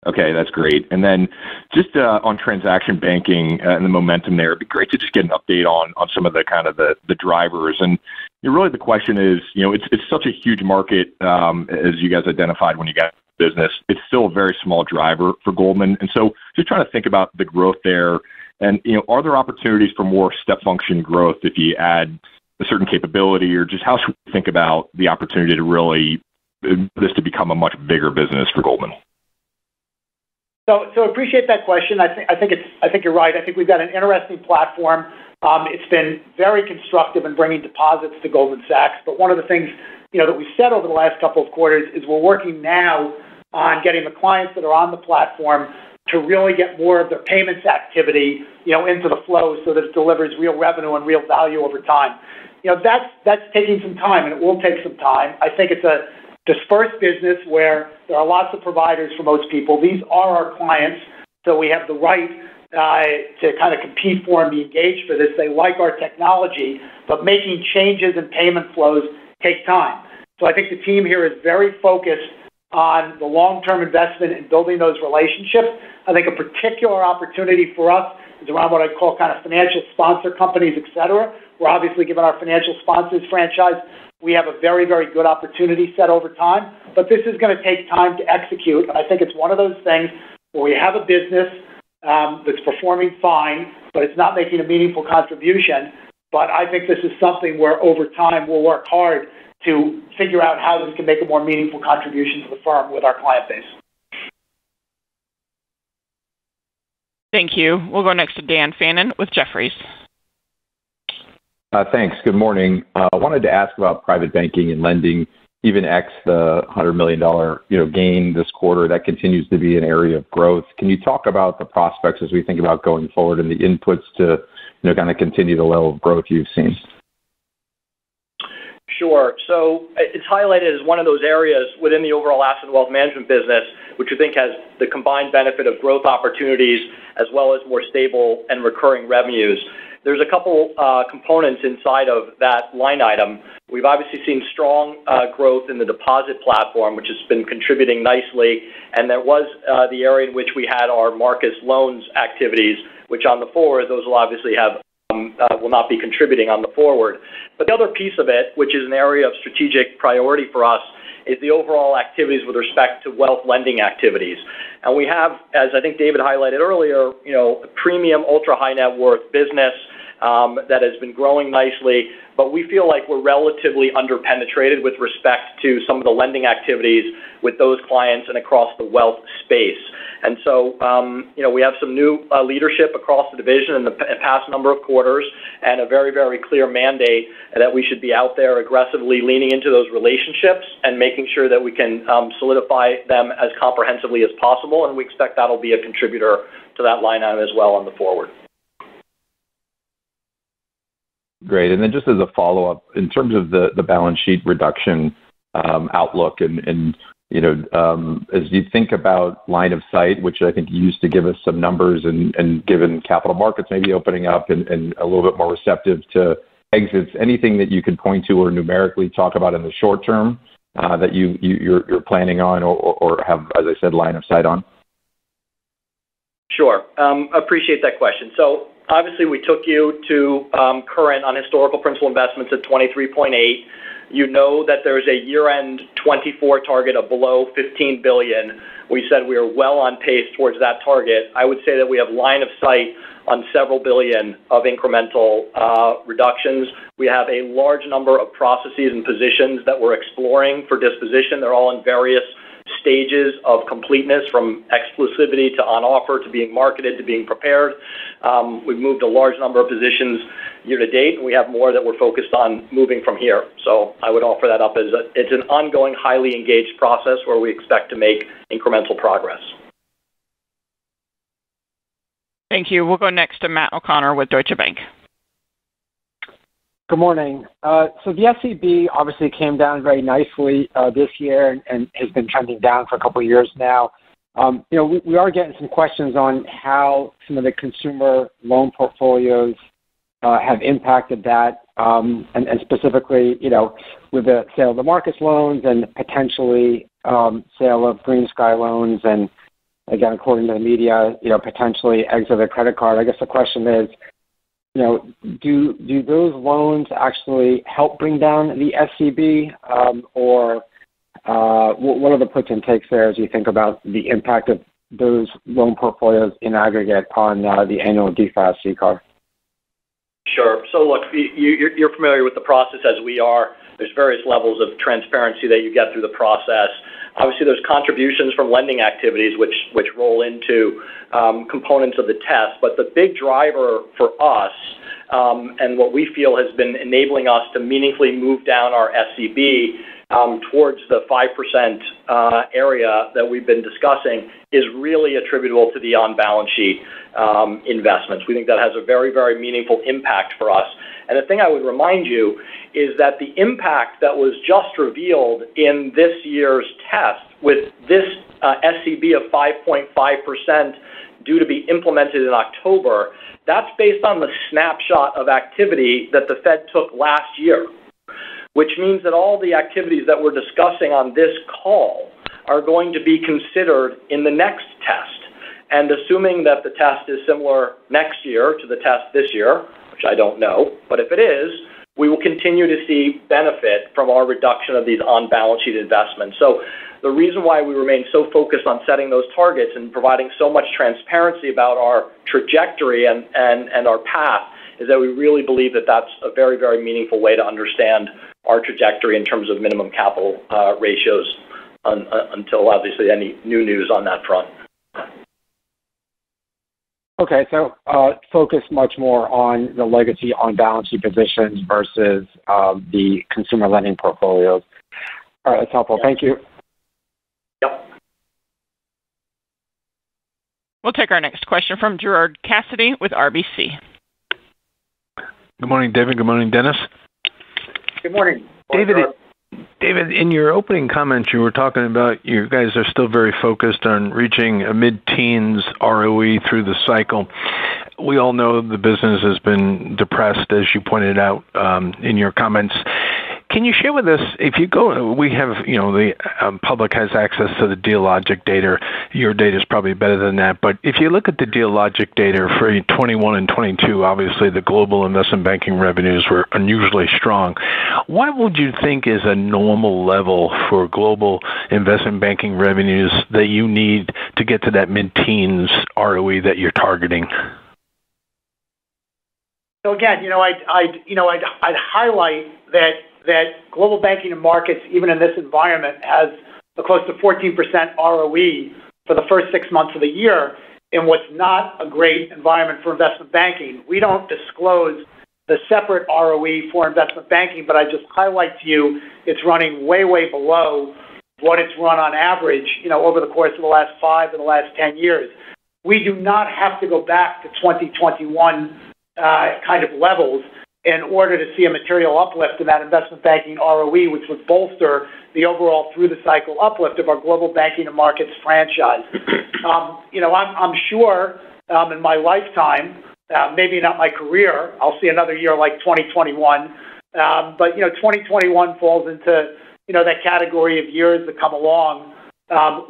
K: Okay, that's great. And then just on transaction banking and the momentum there, it'd be great to just get an update on some of the kind of the drivers. And really the question is, it's such a huge market, as you guys identified when you got business. It's still a very small driver for Goldman. And so just trying to think about the growth there. And, are there opportunities for more step function growth if you add a certain capability, or just how should we think about the opportunity to really this to become a much bigger business for Goldman?
C: So appreciate that question. I think you're right. I think we've got an interesting platform. It's been very constructive in bringing deposits to Goldman Sachs. But one of the things that we've said over the last couple of quarters is we're working now on getting the clients that are on the platform to really get more of their payments activity into the flow so that it delivers real revenue and real value over time. That's taking some time, and it will take some time. I think it's a dispersed business where there are lots of providers for most people. These are our clients, so we have the right to kind of compete for and be engaged for this. They like our technology, but making changes in payment flows take time. So I think the team here is very focused on the long-term investment in building those relationships. I think a particular opportunity for us is around what I call kind of financial sponsor companies, et cetera. We're obviously, given our financial sponsors franchise, we have a very, very good opportunity set over time, but this is going to take time to execute. And I think it's one of those things where we have a business that's performing fine, but it's not making a meaningful contribution. But I think this is something where over time we'll work hard to figure out how this can make a more meaningful contribution to the firm with our client base.
A: Thank you. We'll go next to Dan Fannon with Jefferies.
L: Thanks. Good morning. I wanted to ask about private banking and lending, even X the $100 million gain this quarter. That continues to be an area of growth. Can you talk about the prospects as we think about going forward and the inputs to kind of continue the level of growth you've seen?
D: Sure. So it's highlighted as one of those areas within the overall asset and wealth management business, which we think has the combined benefit of growth opportunities as well as more stable and recurring revenues. There's a couple components inside of that line item. We've obviously seen strong growth in the deposit platform, which has been contributing nicely, and there was the area in which we had our Marcus loans activities, which on the forward, those will obviously have will not be contributing on the forward. But the other piece of it, which is an area of strategic priority for us, is the overall activities with respect to wealth lending activities. And we have, as I think David highlighted earlier, a premium ultra high net worth business that has been growing nicely, but we feel like we're relatively underpenetrated with respect to some of the lending activities with those clients and across the wealth space. And so, we have some new leadership across the division in the past number of quarters and a very, very clear mandate that we should be out there aggressively leaning into those relationships and making sure that we can solidify them as comprehensively as possible. And we expect that'll be a contributor to that line item as well on the forward.
L: Great. And then just as a follow-up, in terms of the balance sheet reduction outlook and as you think about line of sight, which I think you used to give us some numbers and given capital markets maybe opening up and a little bit more receptive to exits, anything that you could point to or numerically talk about in the short term that you're planning on or have, as I said, line of sight on?
D: Sure. Appreciate that question. So obviously we took you to current on historical principal investments at 23.8. You know that there's a year-end 24 target of below $15 billion. We said we are well on pace towards that target. I would say that we have line of sight on several billion of incremental reductions. We have a large number of processes and positions that we're exploring for disposition. They're all in various stages of completeness, from exclusivity to on offer to being marketed to being prepared. We've moved a large number of positions year to date, and we have more that we're focused on moving from here. So I would offer that up as it's an ongoing, highly engaged process where we expect to make incremental progress.
A: Thank you. We'll go next to Matt O'Connor with Deutsche Bank.
M: Good morning. So the SCB obviously came down very nicely this year and has been trending down for a couple of years now. We are getting some questions on how some of the consumer loan portfolios have impacted that, and specifically, with the sale of the Marcus loans and potentially sale of Green Sky loans, and again, according to the media, potentially exit of the credit card. I guess the question is, do those loans actually help bring down the SCB, or what are the puts and takes there as you think about the impact of those loan portfolios in aggregate on the annual DFAST CCAR?
D: Sure. So look, you're familiar with the process as we are. There's various levels of transparency that you get through the process. Obviously, there's contributions from lending activities which roll into components of the test. But the big driver for us and what we feel has been enabling us to meaningfully move down our SCB towards the 5% area that we've been discussing is really attributable to the on-balance sheet investments. We think that has a very, very meaningful impact for us. And the thing I would remind you is that the impact that was just revealed in this year's test with this SCB of 5.5% due to be implemented in October, that's based on the snapshot of activity that the Fed took last year, which means that all the activities that we're discussing on this call are going to be considered in the next test. And assuming that the test is similar next year to the test this year, which I don't know, but if it is, we will continue to see benefit from our reduction of these on-balance sheet investments. So the reason why we remain so focused on setting those targets and providing so much transparency about our trajectory and our path is that we really believe that that's a very, very meaningful way to understand our trajectory in terms of minimum capital ratios until obviously any new news on that front.
M: Okay, so focus much more on the legacy on balance sheet positions versus the consumer lending portfolios. All right, that's helpful. Thank you.
D: Yep.
A: We'll take our next question from Gerard Cassidy with RBC.
N: Good morning, David. Good morning, Dennis.
C: Good morning.
N: David, in your opening comments, you were talking about you guys are still very focused on reaching a mid-teens ROE through the cycle. We all know the business has been depressed, as you pointed out in your comments. Can you share with us, if you go, we have, the public has access to the Dealogic data. Your data is probably better than that. But if you look at the Dealogic data for 21 and 22, obviously the global investment banking revenues were unusually strong. What would you think is a normal level for global investment banking revenues that you need to get to that mid-teens ROE that you're targeting?
C: So again, I'd highlight that global banking and markets, even in this environment, has a close to 14% ROE for the first 6 months of the year in what's not a great environment for investment banking. We don't disclose the separate ROE for investment banking, but I just highlight to you it's running way, way below what it's run on average, over the course of the last 5 or the last 10 years. We do not have to go back to 2021 kind of levels in order to see a material uplift in that investment banking ROE, which would bolster the overall through-the-cycle uplift of our global banking and markets franchise. I'm sure in my lifetime, maybe not my career, I'll see another year like 2021, but 2021 falls into that category of years that come along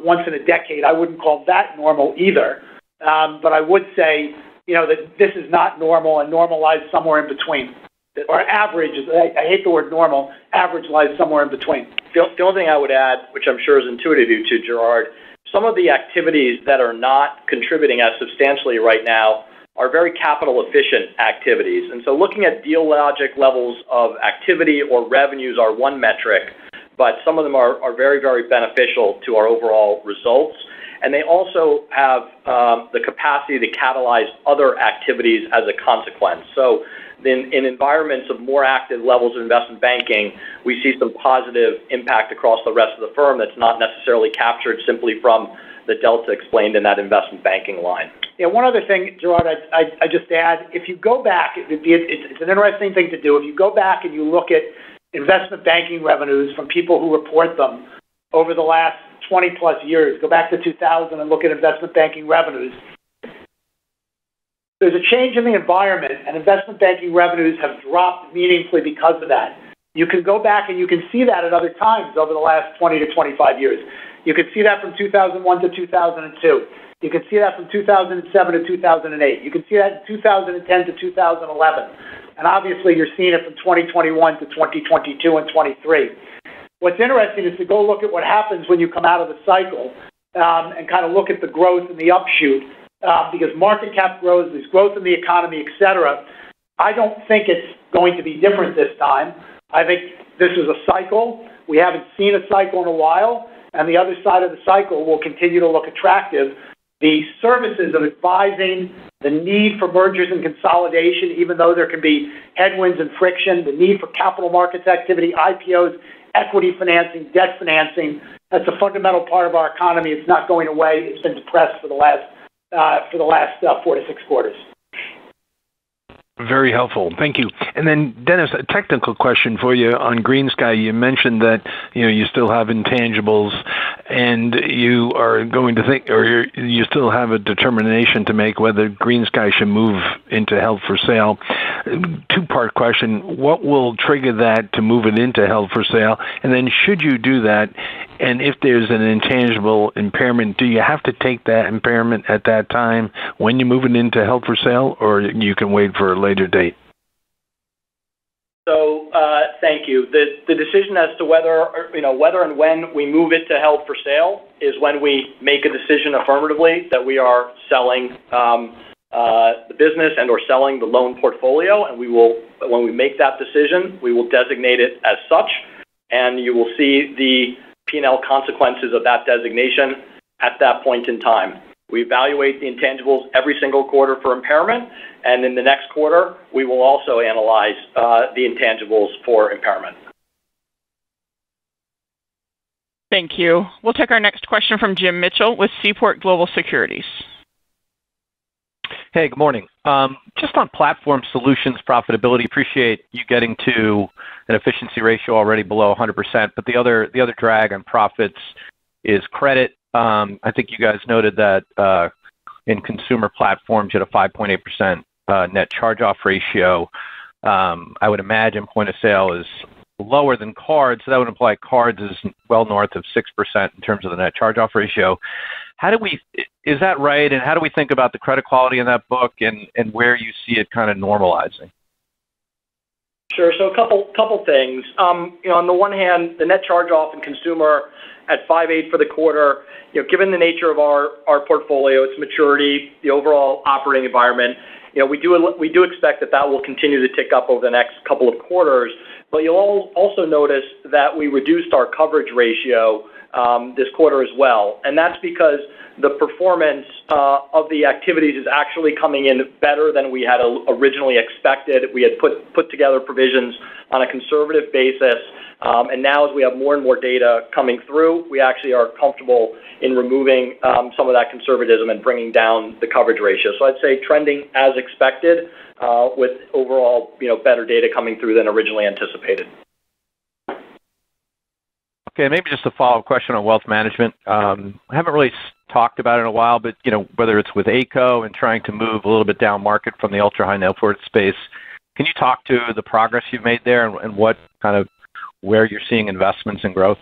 C: once in a decade. I wouldn't call that normal either, but I would say that this is not normal and normal lies somewhere in between. Or average, I hate the word normal, average lies somewhere in between.
D: The only thing I would add, which I'm sure is intuitive to you too, Gerard, some of the activities that are not contributing as substantially right now are very capital efficient activities. And so looking at Dealogic levels of activity or revenues are one metric, but some of them are very, very beneficial to our overall results. And they also have the capacity to catalyze other activities as a consequence. So in environments of more active levels of investment banking, we see some positive impact across the rest of the firm that's not necessarily captured simply from the delta explained in that investment banking line.
C: Yeah, one other thing, Gerard, I just add, if you go back, it's an interesting thing to do. If you go back and you look at investment banking revenues from people who report them over the last 20 plus years, go back to 2000 and look at investment banking revenues. There's a change in the environment, and investment banking revenues have dropped meaningfully because of that. You can go back and you can see that at other times over the last 20 to 25 years. You can see that from 2001 to 2002. You can see that from 2007 to 2008. You can see that in 2010 to 2011. And obviously, you're seeing it from 2021 to 2022 and 23. What's interesting is to go look at what happens when you come out of the cycle and kind of look at the growth and the upshoot. Because market cap grows, there's growth in the economy, et cetera. I don't think it's going to be different this time. I think this is a cycle. We haven't seen a cycle in a while, and the other side of the cycle will continue to look attractive. The services of advising, the need for mergers and consolidation, even though there can be headwinds and friction, the need for capital markets activity, IPOs, equity financing, debt financing, that's a fundamental part of our economy. It's not going away. It's been depressed for the last 4 to 6 quarters.
N: Very helpful. Thank you. And then, Dennis, a technical question for you on GreenSky. You mentioned that you still have intangibles, and you are going to think, or you still have a determination to make whether GreenSky should move into held for sale. 2-part question: what will trigger that to move it into held for sale? And then, should you do that, and if there's an intangible impairment, do you have to take that impairment at that time when you move it into held for sale, or you can wait for a later date?
D: So, thank you. The decision as to whether and when we move it to held for sale is when we make a decision affirmatively that we are selling the business and or selling the loan portfolio, and when we make that decision, we will designate it as such, and you will see the P&L consequences of that designation at that point in time. We evaluate the intangibles every single quarter for impairment, and in the next quarter, we will also analyze the intangibles for impairment.
A: Thank you. We'll take our next question from Jim Mitchell with Seaport Global Securities.
O: Hey, good morning. Just on Platform Solutions profitability, appreciate you getting to an efficiency ratio already below 100%, but the other drag on profits is credit. I think you guys noted that in consumer platforms, you had a 5.8% net charge-off ratio. I would imagine point of sale is lower than cards, so that would imply cards is well north of 6% in terms of the net charge-off ratio. Is that right? And how do we think about the credit quality in that book and where you see it kind of normalizing?
D: Sure. So a couple things. On the one hand, the net charge-off in consumer at 5.8 for the quarter, given the nature of our portfolio, its maturity, the overall operating environment, we do expect that will continue to tick up over the next couple of quarters. But you'll also notice that we reduced our coverage ratio this quarter as well, and that's because the performance of the activities is actually coming in better than we had originally expected. We had put together provisions on a conservative basis, and now as we have more and more data coming through, we actually are comfortable in removing some of that conservatism and bringing down the coverage ratio. So I'd say trending as expected with overall better data coming through than originally anticipated.
O: Okay, maybe just a follow-up question on wealth management. I haven't really talked about it in a while, but whether it's with ACO and trying to move a little bit down market from the ultra-high net worth space, can you talk to the progress you've made there and what kind of where you're seeing investments and growth?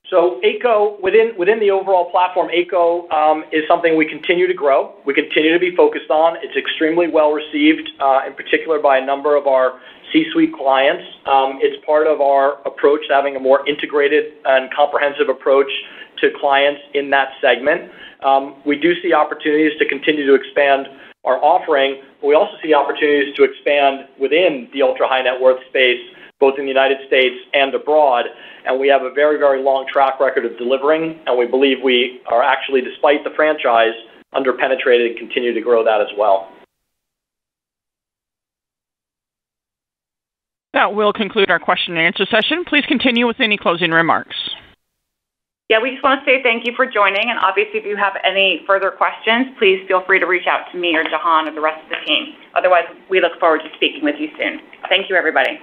D: So ACO, within the overall platform, ACO is something we continue to grow. We continue to be focused on. It's extremely well received, in particular by a number of our C-suite clients. It's part of our approach to having a more integrated and comprehensive approach to clients in that segment. We do see opportunities to continue to expand our offering, but we also see opportunities to expand within the ultra-high net worth space, both in the United States and abroad. And we have a very, very long track record of delivering, and we believe we are actually, despite the franchise, underpenetrated and continue to grow that as well.
A: That will conclude our question and answer session. Please continue with any closing remarks.
B: Yeah, we just want to say thank you for joining, and obviously if you have any further questions, please feel free to reach out to me or Jahan or the rest of the team. Otherwise, we look forward to speaking with you soon. Thank you, everybody.